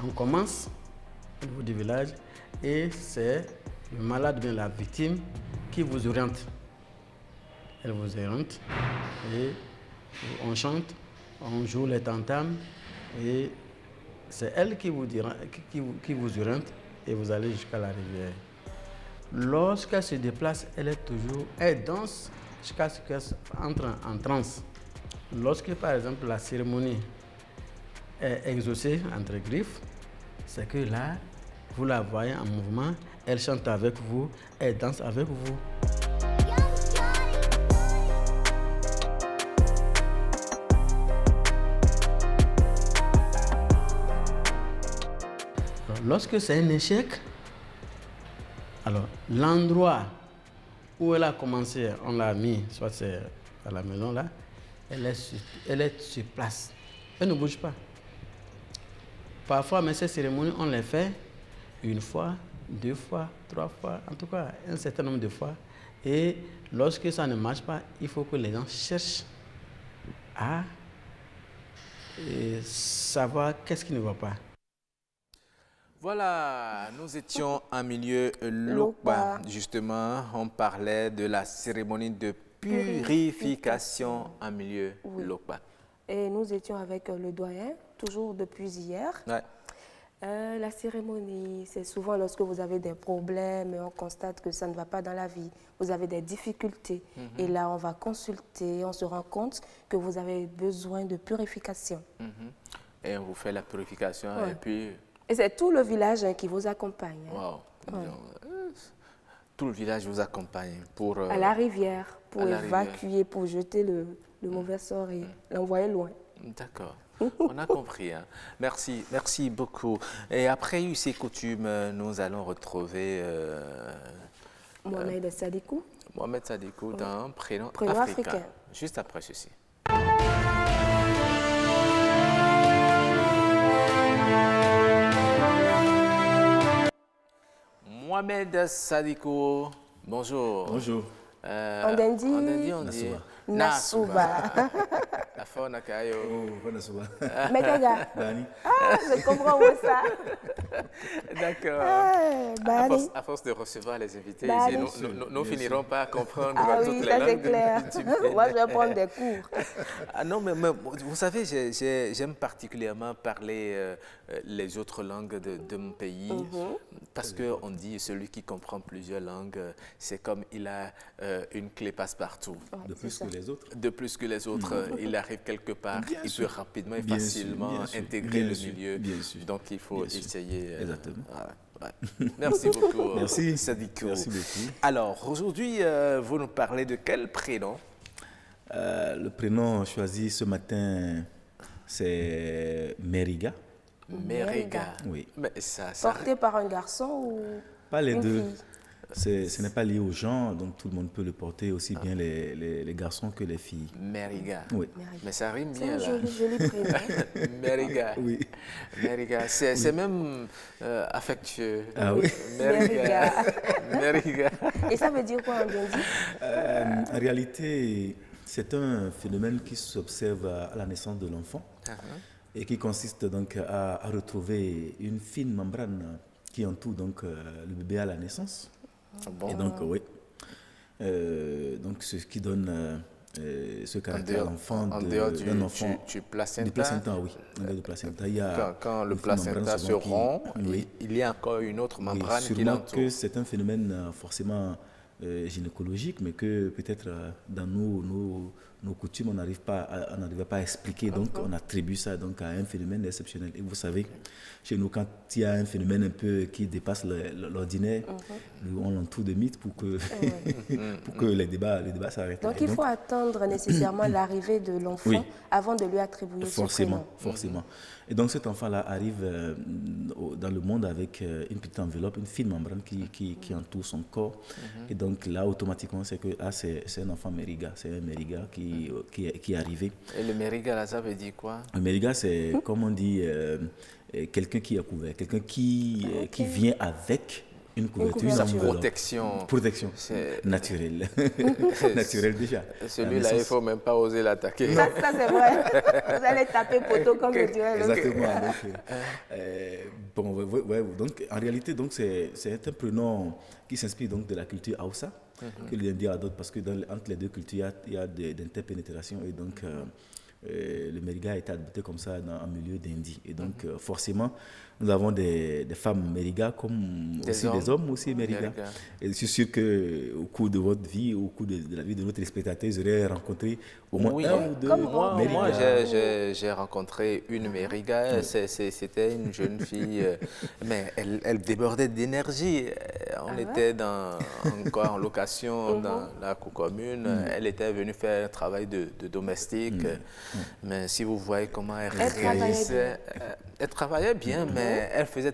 On commence au niveau du village et c'est le malade, bien la victime, qui vous oriente. Elle vous oriente et on chante, on joue les tam-tams et c'est elle qui vous oriente et vous allez jusqu'à la rivière. Lorsqu'elle se déplace, elle danse jusqu'à ce qu'elle entre en transe. Lorsque, par exemple, la cérémonie est exaucée, entre griffes, c'est que là, vous la voyez en mouvement, elle chante avec vous, elle danse avec vous. Lorsque c'est un échec, alors l'endroit où elle a commencé, on l'a mis, soit c'est à la maison là, elle est sur place. Elle ne bouge pas. Parfois, mais ces cérémonies, on les fait une fois, 2 fois, 3 fois, en tout cas un certain nombre de fois. Et lorsque ça ne marche pas, il faut que les gens cherchent à savoir qu'est-ce qui ne va pas. Voilà, nous étions en milieu Lokpa. Justement, on parlait de la cérémonie de purification en milieu Lokpa. Et nous étions avec le doyen, toujours depuis hier. Ouais. La cérémonie, c'est souvent lorsque vous avez des problèmes et on constate que ça ne va pas dans la vie, vous avez des difficultés. Et là, on va consulter, on se rend compte que vous avez besoin de purification. Et on vous fait la purification et puis... Et c'est tout le village qui vous accompagne. Wow. Tout le village vous accompagne pour... à la rivière, pour évacuer, pour jeter le mauvais sort et l'envoyer loin. D'accord. On a compris. Hein. Merci beaucoup. Et après eu ces coutumes, nous allons retrouver... Mohamed Sadikou. Mohamed Sadikou d'un prénom africain. Juste après ceci. Mohamed Sadikou, bonjour. Bonjour. En Dindi, on dit Nasuba. La faune à Kayo. Oh, Nasuba. Mekaga. Bani. Ah, je comprends où ça. D'accord. À force de recevoir les invités, nous finirons par comprendre toutes les langues. Ah oui, ça c'est clair. Moi, je vais prendre des cours. Ah non, mais vous savez, j'aime particulièrement parler les autres langues de mon pays parce qu'on dit celui qui comprend plusieurs langues, c'est comme il a une clé passe-partout. De plus que les autres. De plus que les autres. Il arrive quelque part, il peut rapidement et facilement intégrer le milieu. Donc, il faut essayer. Exactement. Merci beaucoup. Merci. Sadikou. Merci beaucoup. Alors, aujourd'hui, vous nous parlez de quel prénom? Le prénom choisi ce matin, c'est Meriga. Meriga. Oui. Mais ça porté par un garçon ou pas les une deux. Fille? Ce n'est pas lié au genre, donc tout le monde peut le porter, aussi bien les garçons que les filles. Meriga. Oui. Mais ça rime bien, c'est un là. joli prénom. Meriga. Oui. Meriga. C'est même affectueux. Ah oui. Meriga. Meriga. Et ça veut dire quoi en Dindi? En réalité, c'est un phénomène qui s'observe à la naissance de l'enfant et qui consiste donc à retrouver une fine membrane qui entoure donc le bébé à la naissance. Bon. Et donc, oui. Donc, ce qui donne ce caractère l'enfant d'un enfant. Du placenta. Du placenta, oui. Du placenta. Il y a quand le placenta se rompt, il y a encore une autre membrane qui l'entoure. Sûrement que c'est un phénomène forcément gynécologique, mais que peut-être dans nos coutumes, on n'arrive pas à expliquer. Donc, on attribue ça donc, à un phénomène exceptionnel. Et vous savez, chez nous, quand il y a un phénomène un peu qui dépasse l'ordinaire, on l'entoure de mythes pour que les débats s'arrêtent. Donc, il faut attendre nécessairement l'arrivée de l'enfant avant de lui attribuer ce prénom. Forcément. Et donc, cet enfant-là arrive dans le monde avec une petite enveloppe, une fine membrane qui entoure son corps. Et donc, là, automatiquement, c'est que c'est un enfant Meriga. C'est un Meriga qui est arrivé. Et le Meriga, là, ça veut dire quoi? Le Meriga, c'est, comme on dit, quelqu'un qui est couvert, quelqu'un qui vient avec Une couverture, couverture. une enveloppe. Protection. Protection C'est- naturelle. Naturelle déjà. Celui-là, il ne faut même pas oser l'attaquer. Ça c'est vrai. Vous allez taper poteau comme le dirait l'autre. Exactement. Bon, donc en réalité, donc c'est un prénom qui s'inspire donc de la culture Hausa que les Indiens adoptent parce que entre les deux cultures, il y a d'interpénétration et donc le Meriga a été adopté comme ça en milieu d'Indie. Et donc forcément, nous avons des femmes Meriga comme aussi des hommes aussi Meriga. Et je suis sûr qu'au cours de votre vie, au cours de la vie de notre spectateur, vous aurez rencontré au moins un ou deux Moi, Meriga. j'ai rencontré une Meriga. C'était une jeune fille, mais elle débordait d'énergie. On était encore en location dans la cour commune. Elle était venue faire un travail de domestique. Mais si vous voyez comment elle réagissait, elle travaillait bien, mais elle faisait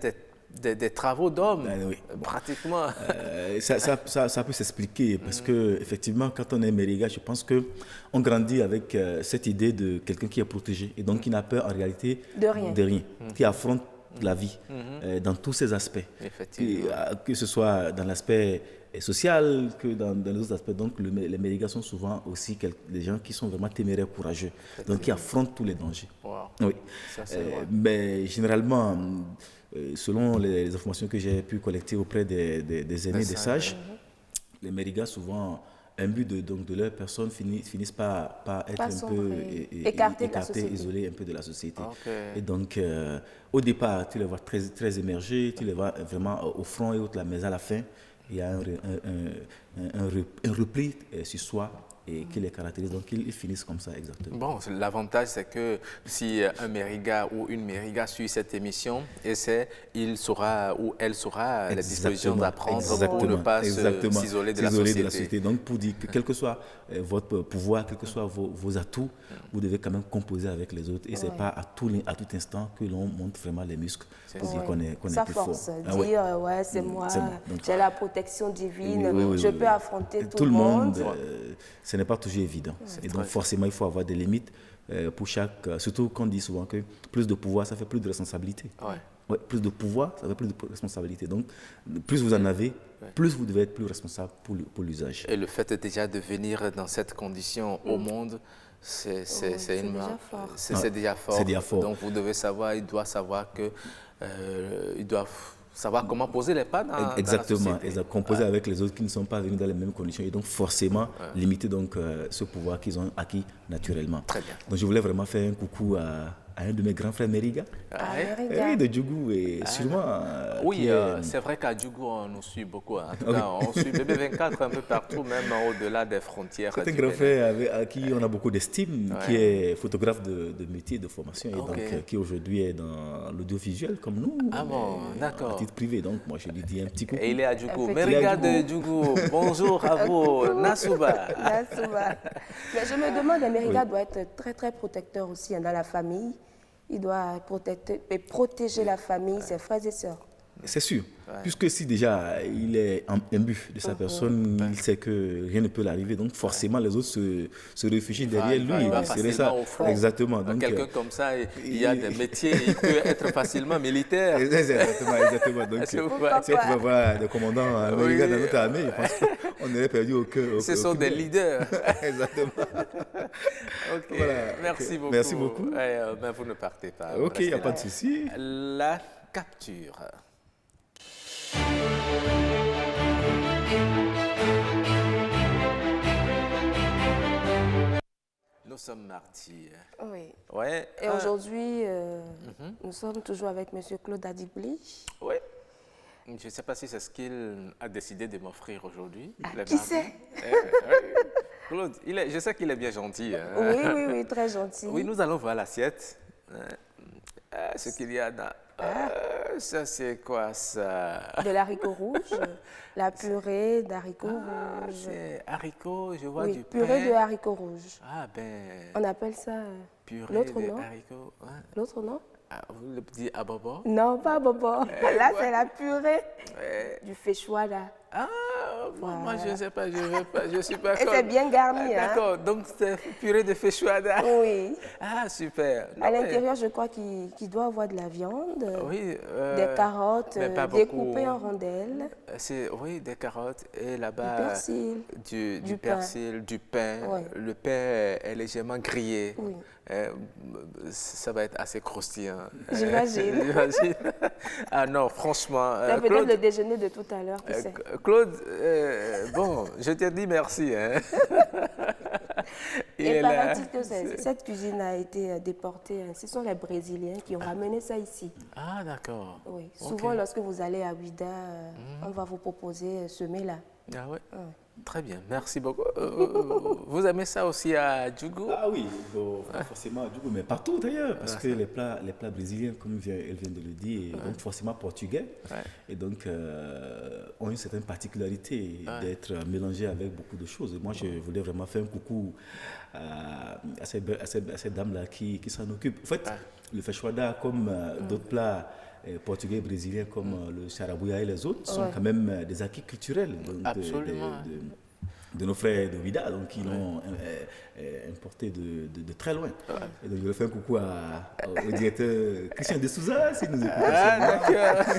des travaux d'homme, pratiquement. Ça peut s'expliquer parce que effectivement, quand on est Meriga, je pense qu'on grandit avec cette idée de quelqu'un qui est protégé et donc qui n'a peur en réalité de rien. Qui affronte la vie dans tous ses aspects, que ce soit dans l'aspect social que dans les autres aspects. Donc les Merigas sont souvent aussi des gens qui sont vraiment téméraires, courageux, donc qui affrontent tous les dangers. Oui. Mais généralement, selon les informations que j'ai pu collecter auprès des aînés, des sages, les Merigas souvent imbus de leur personne finissent par être un peu écartés, isolés un peu de la société. Et donc, au départ, tu les vois très, très émergés, tu les vois vraiment au front et autres, mais à la fin, il y a un repli sur soi et qui les caractérise. Donc, ils finissent comme ça, exactement. Bon, l'avantage, c'est que si un Meriga ou une Meriga suit cette émission, il saura ou elle saura la disposition d'apprendre pour ne pas s'isoler de la société. Donc, pour dire que quel que soit votre pouvoir, quel que soient vos atouts, vous devez quand même composer avec les autres. Et ce n'est pas à tout instant que l'on montre vraiment les muscles pour dire qu'on est plus fort. Ça force, dire, c'est moi, j'ai la protection divine, je peux affronter tout le monde. Ce n'est pas toujours évident. Et donc, forcément, il faut avoir des limites pour chaque... Surtout qu'on dit souvent que plus de pouvoir, ça fait plus de responsabilité. Plus de pouvoir, ça fait plus de responsabilité. Donc, plus vous en avez, plus vous devez être plus responsable pour l'usage. Et le fait déjà de venir dans cette condition au monde, c'est déjà fort. Donc, vous devez savoir, il doit savoir que... ils doivent savoir comment poser les pas dans exactement, la société. Composer avec les autres qui ne sont pas venus dans les mêmes conditions et donc forcément limiter donc, ce pouvoir qu'ils ont acquis naturellement. Très bien. Donc je voulais vraiment faire un coucou à un de mes grands frères Meriga, de Djougou et sûrement... oui, c'est vrai qu'à Djougou, on nous suit beaucoup. En tout cas, on suit BB24 un peu partout, même au-delà des frontières. C'est un grand frère à qui on a beaucoup d'estime, qui est photographe de métier, de formation, et donc qui aujourd'hui est dans l'audiovisuel comme nous. Ah bon, d'accord. À titre privé, donc moi je lui dis un petit coucou. Et il est à Djougou. Meriga de Djougou, bonjour à vous, Nasouba. Mais je me demande, un Meriga doit être très très protecteur aussi dans la famille. Il doit protéger la famille, ses frères et sœurs. C'est sûr, puisque si déjà il est imbu de sa personne, il sait que rien ne peut l'arriver, donc forcément les autres se réfugient derrière lui. C'est ça. Exactement. Quelqu'un comme ça, il y a des métiers, il peut être facilement militaire. Exactement. Donc, si on pouvait avoir des commandants américains dans notre armée, je pense qu'on aurait perdu au cœur. Ce sont des leaders. Exactement. Voilà. Merci beaucoup. Merci beaucoup. Mais vous ne partez pas. Ok, il n'y a pas de souci. La capture. Nous sommes mardi. Oui. Ouais. Et aujourd'hui, nous sommes toujours avec M. Claude Adigli. Oui. Je ne sais pas si c'est ce qu'il a décidé de m'offrir aujourd'hui. Qui sait Claude, je sais qu'il est bien gentil. Oui, très gentil. Oui, nous allons voir l'assiette. Ce qu'il y a dans... ça, c'est quoi, ça? De l'haricot rouge, la purée d'haricots rouges. C'est haricots, je vois du pain. Purée de haricots rouges. Ah, ben... On appelle ça... Purée l'autre de nom. haricots. L'autre nom? Vous le dites abobo? Non, pas abobo. Là, c'est la purée du Féchois, là. Ah, Moi, je ne sais pas, je veux pas, je suis pas. Et c'est bien garni, hein. D'accord, donc c'est purée de feijoada. Oui. Ah, super. À l'intérieur, je crois qu'il doit avoir de la viande, oui, des carottes mais pas découpées beaucoup. en rondelles. Oui, des carottes et là-bas Du persil. Du pain. persil, du pain. Oui. Le pain est légèrement grillé. Oui. Ça va être assez croustillant. J'imagine. J'imagine. Ah non, franchement. C'est peut-être Claude, le déjeuner de tout à l'heure, tu sais. Claude, bon, je te dis merci. Hein. Et paraît-il que cette cuisine a été déportée. Ce sont les Brésiliens qui ont ramené ça ici. Ah, d'accord. Oui. Ok. Souvent, lorsque vous allez à Ouida, on va vous proposer ce mets-là. Ah ouais. Très bien, merci beaucoup. Vous aimez ça aussi à Djougou? Ah oui, bon, forcément à Djougou, mais partout d'ailleurs, parce que les plats brésiliens, comme elle vient de le dire, donc forcément portugais, et donc ont une certaine particularité d'être mélangés avec beaucoup de choses. Et moi, je voulais vraiment faire un coucou à cette dame-là qui s'en occupe. En fait, le feijoada, comme d'autres plats portugais, brésiliens comme le charabouya et les autres sont quand même des acquis culturels de nos frères de Ouida, donc qui l'ont importé de très loin. Et donc je vais faire un coucou au directeur Christian de Souza, s'il nous écoute. Ah, d'accord.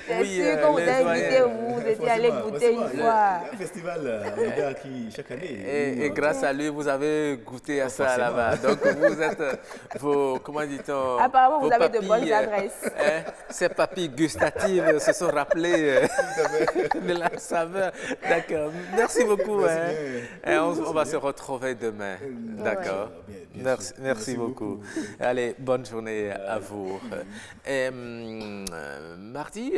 C'est sûr qu'on vous a invité, vous étiez allé goûter une fois. Il y a un festival à Ouida qui, chaque année... Et grâce à lui, vous avez goûté à ça là-bas. Donc vous êtes comment dit-on? Apparemment, vous avez de bonnes adresses. Ces papilles gustatives se sont rappelées de la saveur. D'accord. Merci beaucoup. On va se retrouver demain. D'accord. Merci beaucoup. Allez, bonne journée à vous. Mardi,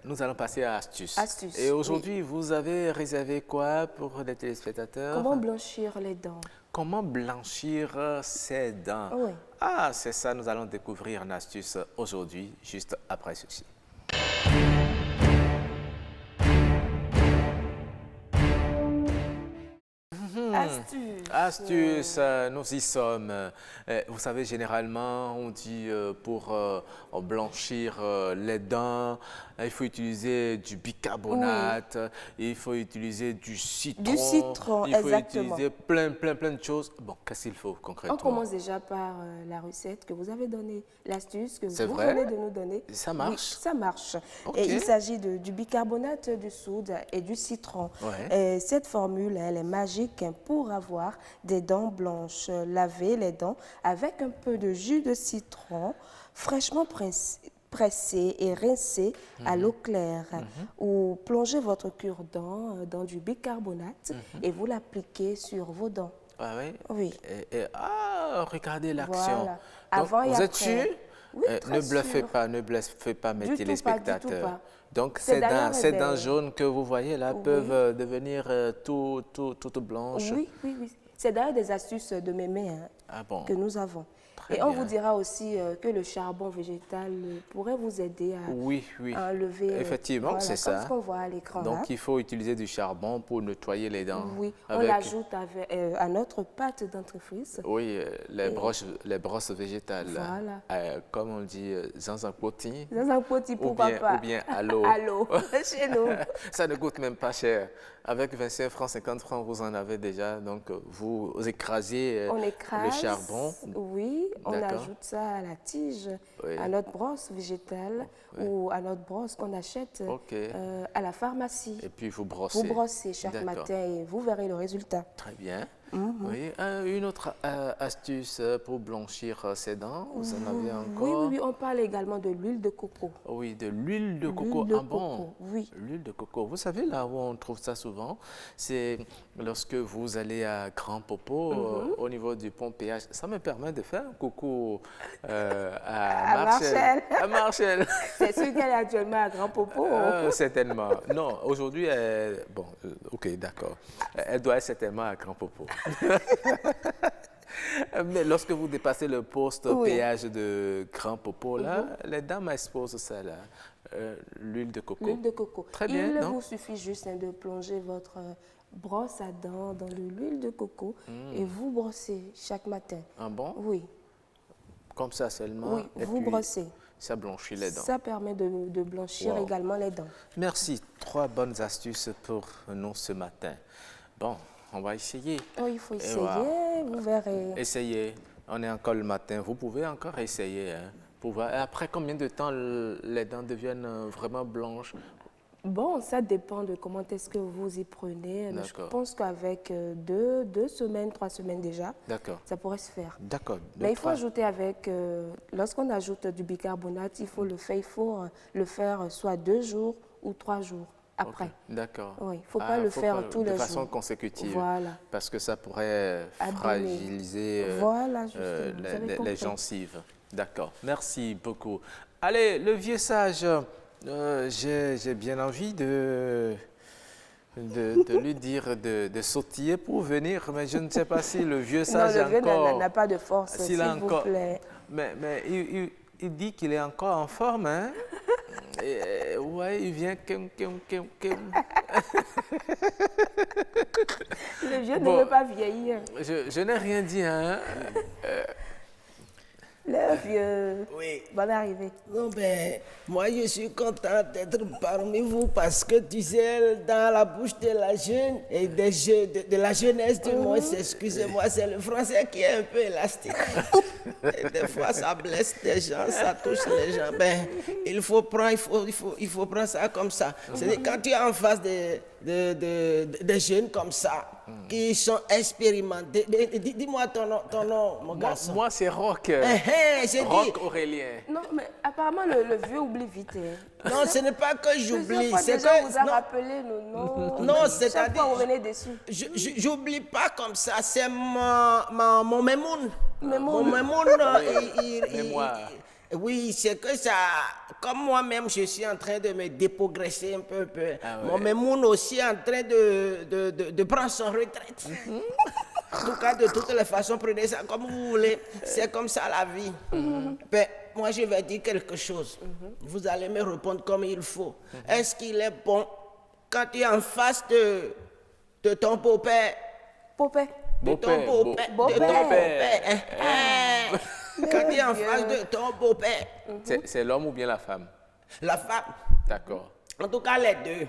nous allons passer à Astuce. Et aujourd'hui, vous avez réservé quoi pour les téléspectateurs? Comment blanchir les dents? Comment blanchir ses dents? Oui. Ah, c'est ça, nous allons découvrir en Astuce aujourd'hui, juste après ceci. Astuce, nous y sommes. Vous savez, généralement, on dit pour blanchir les dents, il faut utiliser du bicarbonate, il faut utiliser du citron. Du citron, il faut exactement. utiliser plein de choses. Bon, qu'est-ce qu'il faut concrètement? On commence déjà par la recette que vous avez donnée, l'astuce que vous vrai? venez de nous donner. Ça marche? Oui, ça marche. Ok. Et il s'agit du bicarbonate de soude et du citron. Et cette formule, elle est magique pour avoir des dents blanches. Lavez les dents avec un peu de jus de citron fraîchement pressé et rincé à l'eau claire. Ou plongez votre cure-dent dans du bicarbonate et vous l'appliquez sur vos dents. Ah oui? Oui. Regardez l'action. Voilà. Avant et vous êtes après. sûr? Oui, très ne bluffez sûr. pas, mes Du tout téléspectateurs. pas, du tout pas. Donc, C'est d'ailleurs ces des- dents jaunes que vous voyez là peuvent devenir toutes blanches. Oui. C'est d'ailleurs des astuces de mémé que nous avons. Et on bien. vous dira aussi que le charbon végétal pourrait vous aider à enlever. Effectivement, voilà, c'est comme ça. ce qu'on voit à l'écran. Donc, là. il faut utiliser du charbon pour nettoyer les dents. Oui, on avec- l'ajoute à notre pâte dentifrice. Oui, les brosses végétales. Voilà. Comme on dit, dans un poti. Dans un poti, pourquoi pas. Ou bien à l'eau. À l'eau, chez nous. Ça ne coûte même pas cher. Avec 25 francs, 50 francs, vous en avez déjà. Donc, vous écrasez On écrase, le charbon. Oui, on D'accord. ajoute ça à la tige, Oui. à notre brosse végétale ou à notre brosse qu'on achète à la pharmacie. Et puis, vous brossez. Vous brossez chaque D'accord. matin et vous verrez le résultat. Très bien. Oui. Une autre astuce pour blanchir ses dents, vous en avez encore? Oui, on parle également de l'huile de coco. Oui, de l'huile de coco. L'huile de Bon, coco, oui. l'huile de coco. Vous savez, là où on trouve ça souvent, c'est lorsque vous allez à Grand Popo, au niveau du pont péage. Ça me permet de faire un coucou à Marcel. À Marcel. C'est celui qui est actuellement à Grand Popo. Certainement. Non, aujourd'hui, bon, ok, d'accord. Elle doit être certainement à Grand Popo. Mais lorsque vous dépassez le poste péage de Grand Popo, là, les dames exposent ça, là, l'huile de coco. L'huile de coco. Très bien, Il non? vous suffit juste de plonger votre brosse à dents dans de l'huile de coco et vous brossez chaque matin. Ah bon? Oui. Comme ça seulement? Oui, et vous puis brossez. Ça blanchit les dents. Ça permet de blanchir Wow. également les dents. Merci. 3 bonnes astuces pour nous ce matin. Bon, on va essayer. Oh, il faut Et essayer, voilà. vous verrez. Essayez. On est encore le matin. Vous pouvez encore essayer. Hein, pour voir. Et après combien de temps les dents deviennent vraiment blanches? Bon, ça dépend de comment est-ce que vous y prenez. Mais je D'accord. pense qu'avec 2 semaines, 3 semaines déjà, D'accord. ça pourrait se faire. D'accord. Mais il faut ajouter avec, lorsqu'on ajoute du bicarbonate, il faut le faire soit 2 jours ou 3 jours après. Ok, d'accord. Oui, il ne faut pas le faire tous les jours. De façon consécutive. Voilà. Parce que ça pourrait Abîmer. fragiliser Voilà, justement, vous avez les compris. gencives. D'accord. Merci beaucoup. Allez, le vieux sage, j'ai bien envie de lui dire de sautiller pour venir, mais je ne sais pas si le vieux sage Non, le vieux encore... n'a pas de force, s'il s'il a vous encore- plaît. Mais il dit qu'il est encore en forme, hein? Et, ouais, il vient... Le vieux Bon. ne veut pas vieillir. Je n'ai rien dit, hein? Le vieux. Oui. Bonne arrivée. Non, ben, moi, je suis content d'être parmi vous parce que, tu sais, dans la bouche de la jeune et de la jeunesse du moins, excusez-moi, c'est le français qui est un peu élastique. Et des fois, ça blesse des gens, ça touche les gens. Ben, il faut prendre ça comme ça. C'est quand tu es en face des jeunes comme ça, qui sont expérimentés. Dis-moi ton nom, mon garçon. Moi, c'est Rock. J'ai Rock dit. Aurélien. Non, mais apparemment, le vieux oublie vite. hein. Non, ce n'est pas que j'oublie, Plusieurs fois c'est déjà, que... on vous a non. rappelé le nom. Non, Chaque c'est-à-dire- fois, on revenait dessus. J'oublie pas comme ça, c'est mon mémoun. Mon mémoun, Mémoire. oui, c'est que ça, comme moi-même, je suis en train de me déprogresser un peu. Ah ouais. Mon mémoun aussi est en train de prendre son retraite. En tout cas, de toutes les façons, prenez ça comme vous voulez. C'est comme ça la vie. Ben, moi, je vais dire quelque chose. Vous allez me répondre comme il faut. Est-ce qu'il est bon quand tu es en face de ton beau-père? Beau-père. De ton beau-père. Beau-père. De ton beau-père. Quand tu es en face de ton beau-père. C'est l'homme ou bien la femme? La femme. D'accord. En tout cas, les deux.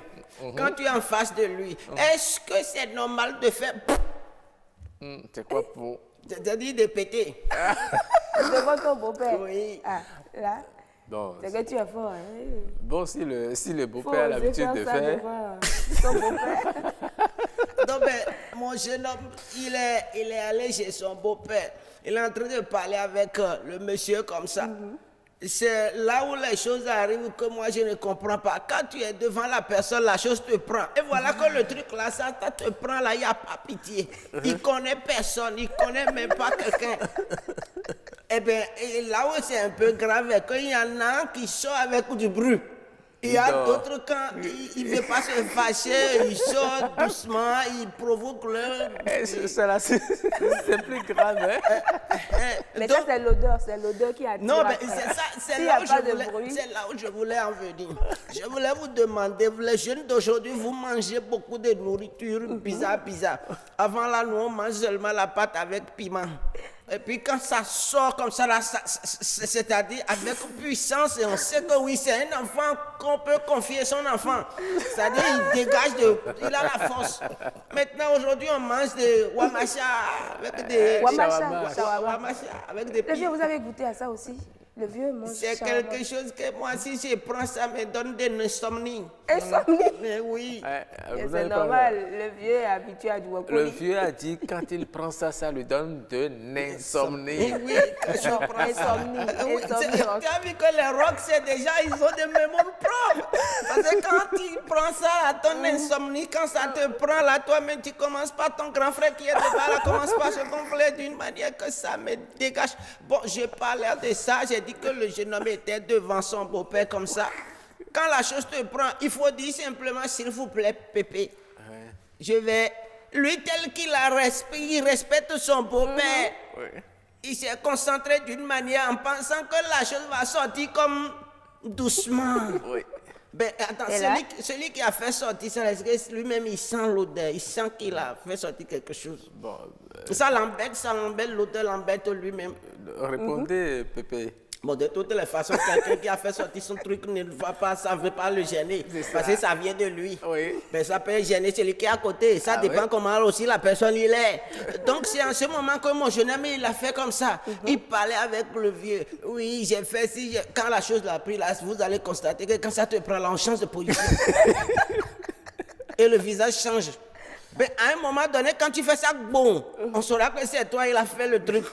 Quand tu es en face de lui, est-ce que c'est normal de faire... C'est quoi pour... C'est-à-dire de péter? Devant ton beau-père. Oui. Ah, là, Bon, c'est que tu es fort. Hein? bon si le Faut beau-père a oser l'habitude faire de ça faire... devant ton beau-père. Donc, ben, mon jeune homme, il est allé chez son beau-père. Il est en train de parler avec le monsieur comme ça. C'est là où les choses arrivent que moi je ne comprends pas. Quand tu es devant la personne, la chose te prend. Et voilà que le truc là, ça te prend là, il n'y a pas pitié. Il connaît personne, il connaît même pas quelqu'un. Eh bien, et là où c'est un peu grave, c'est qu'il y en a qui sont avec du bruit. Il y a d'autres, quand il ne veut pas se fâcher, il sort doucement, il provoque le... C'est plus grave, hein? Mais ça, c'est l'odeur qui attire. Non, mais après. c'est ça, c'est S'il y là, a pas de bruit. c'est là où je voulais en venir. Je voulais vous demander, vous les jeunes d'aujourd'hui, vous mangez beaucoup de nourriture bizarre. Avant là, nous, on mange seulement la pâte avec piment. Et puis quand ça sort comme ça, là, c'est-à-dire avec puissance, et on sait que oui, c'est un enfant qu'on peut confier son enfant. C'est-à-dire il dégage il a la force. Maintenant, aujourd'hui, on mange des wamacha avec des... Wamacha avec des Le vieux, vous avez goûté à ça aussi? Le vieux mange c'est shawarma. quelque chose que moi, si je prends ça, me donne des insomnies. Insomnie? Mais oui. Vous C'est avez pas- normal, le vieux est habitué à du wokoli. Le vieux a dit quand il prend ça, ça lui donne de l'insomnie. Oui, quand je prends ça. Insomnie, Oui, insomnie, tu rock. as vu que les rocks, c'est déjà, ils ont des mémoires propres. Parce que quand tu prends ça, à ton insomnie, quand ça te prend là, toi-même, tu commences pas, ton grand frère qui est devant là, commence pas à se gonfler d'une manière que ça me dégage. Bon, je parlais de ça, j'ai dit que le jeune homme était devant son beau-père comme ça. Quand la chose te prend, il faut dire simplement, s'il vous plaît, Pépé, je vais... Lui, tel qu'il il respecte son beau-père, il s'est concentré d'une manière en pensant que la chose va sortir comme doucement. Ben, attends, Et là? celui qui a fait sortir ça, est-ce que lui-même, il sent l'odeur, il sent qu'il a fait sortir quelque chose. Bon, Ça l'embête, l'odeur l'embête lui-même. répondez, Pépé. Bon, de toutes les façons, quelqu'un qui a fait sortir son truc ne va pas, ça ne veut pas le gêner. Parce que ça vient de lui. Oui. Mais ça peut gêner celui qui est à côté. Ça dépend comment aussi la personne il est. Donc c'est en ce moment que mon jeune ami il a fait comme ça. Il parlait avec le vieux. Oui, j'ai fait si. Quand la chose l'a pris, là, vous allez constater que quand ça te prend là, on change de position. Et le visage change. Mais à un moment donné, quand tu fais ça, bon, on saura que c'est toi, il a fait le truc.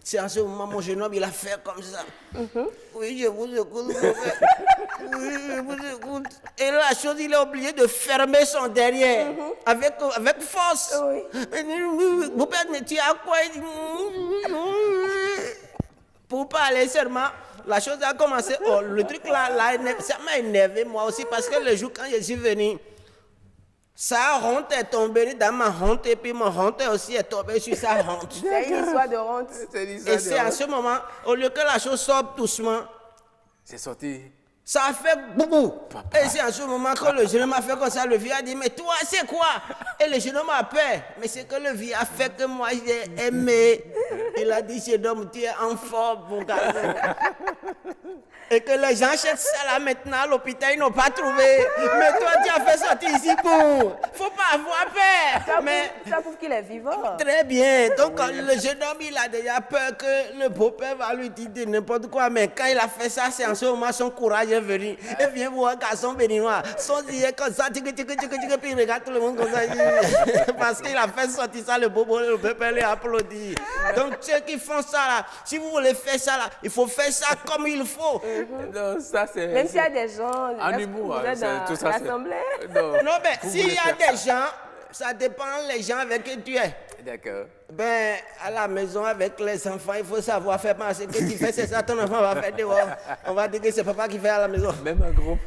C'est en ce moment, mon jeune homme, il a fait comme ça. Oui, je vous écoute. Oui, je vous écoute. Et la chose, il a oublié de fermer son derrière avec force. Vous pouvez me dire à quoi il dit, pour parler seulement. La chose a commencé. Oh, le truc là, ça m'a énervé moi aussi parce que le jour quand je suis venu, sa honte est tombée dans ma honte et puis ma honte aussi est tombée sur sa honte. C'est une histoire de honte. Et c'est à ce moment, au lieu que la chose sorte doucement, c'est sorti. Ça a fait boubou. Et c'est à ce moment que le jeune homme a fait comme ça. Le vieux a dit, mais toi, c'est quoi? Et le jeune homme a peur. Mais c'est que le vieux a fait que moi, j'ai aimé. Il a dit, jeune homme, tu es en forme, mon garçon. Et que les gens cherchent ça là maintenant à l'hôpital, ils n'ont pas trouvé. Mais toi, tu as fait sortir ici pour. Faut pas avoir peur. Ça prouve qu'il est vivant. Très bien. Donc, le jeune homme, il a déjà peur que le beau-père va lui dire n'importe quoi. Mais quand il a fait ça, c'est en ce moment son courage est venu. Et viens voir un garçon béninois. Son yeux comme ça, puis il regarde tout le monde comme ça. Parce qu'il a fait sortir ça, le beau-père lui applaudit. Donc, ceux qui font ça là, si vous voulez faire ça là, il faut faire ça comme il faut. Non, ça c'est. Même s'il y a des gens. En humour, tout ça. L'assemblée. Non, mais s'il y a des gens, ça dépend les gens avec qui tu es. D'accord. Ben, à la maison avec les enfants, il faut savoir faire parce que tu fais c'est ça, ton enfant va faire dehors. On va dire que c'est papa qui fait à la maison. Même un groupe,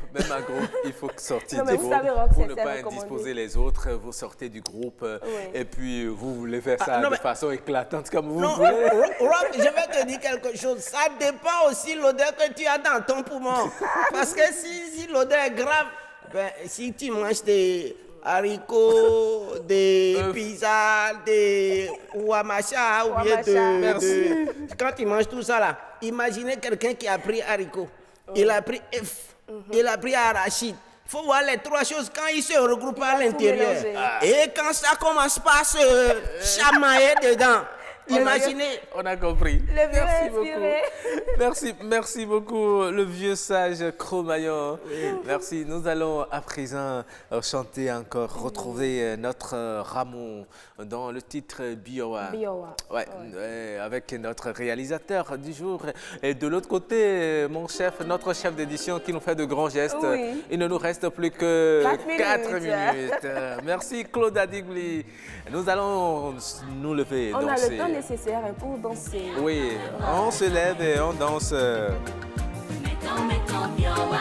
il faut sortir du groupe pour ne pas indisposer les autres. Vous sortez du groupe et puis vous voulez faire ça de façon éclatante comme vous voulez. Rob, je vais te dire quelque chose. Ça dépend aussi de l'odeur que tu as dans ton poumon. Parce que si l'odeur est grave, ben, si tu manges des haricots, des pizzas, des ouamacha ou bien quand tu manges tout ça là, imaginez quelqu'un qui a pris haricot, il a pris il a pris arachide. Il faut voir les trois choses quand ils se regroupent à l'intérieur. Et quand ça commence pas à se chamailler dedans. Imaginez. On a compris. Merci beaucoup. Merci beaucoup, le vieux sage Cro-Magnon. Merci. Nous allons à présent chanter encore, retrouver notre Ramon dans le titre Biowa. Ouais. Avec notre réalisateur du jour. Et de l'autre côté, notre chef d'édition qui nous fait de grands gestes. Oui. Il ne nous reste plus que 4 minutes. Merci Claude Adigli. Nous allons nous lever et danser. On a le temps nécessaire pour danser. Oui, on se lève et on danse. Meto Biowa.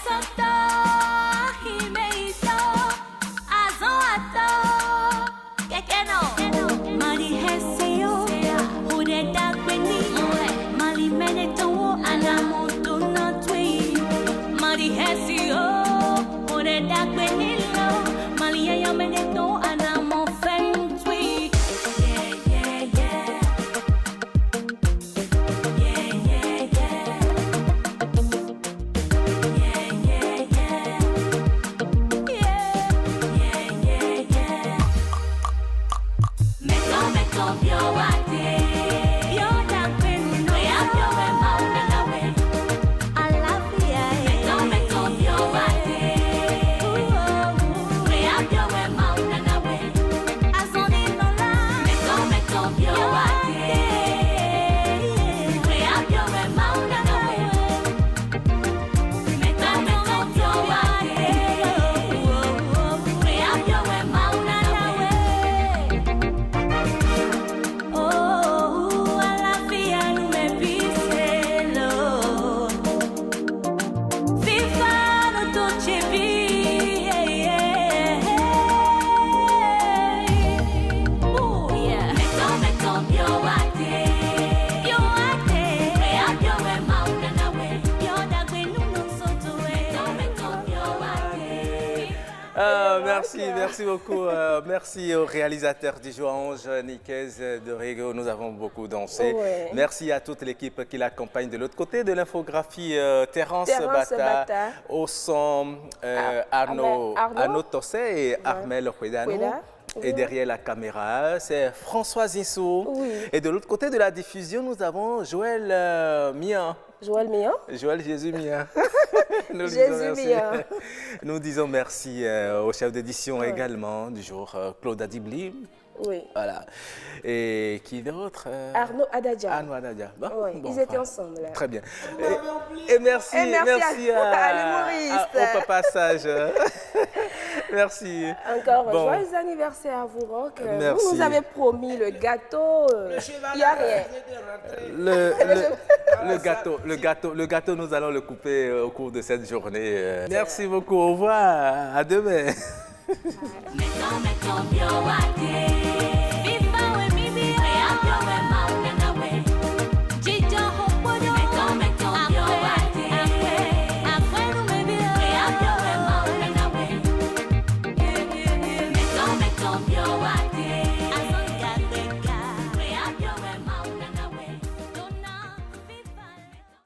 Soto merci beaucoup. Merci au réalisateur du jour, Ange Nicaise de Rigo. Nous avons beaucoup dansé. Ouais. Merci à toute l'équipe qui l'accompagne de l'autre côté de l'infographie, Terence Bata, au son Arnaud Tosset et Armel Huedano. Et derrière la caméra, c'est François Zissou. Oui. Et de l'autre côté de la diffusion, nous avons Joël Mian. Joël Mian. Joël Jésus Mian. Nous disons merci au chef d'édition également du jour, Claude Adibli. Oui. Voilà. Et qui d'autre Arnaud Adadja. Arnaud Adadja. Bon, Oui, ils étaient ensemble. Là. Très bien. Et merci, merci à l'humoriste. Au Papa Sage. Merci. Encore joyeux anniversaire à vous, Rock. Merci. Vous nous avez promis le gâteau. Il n'y a rien. Le gâteau, nous allons le couper au cours de cette journée. Merci beaucoup. Au revoir. À demain. Mettons, bien,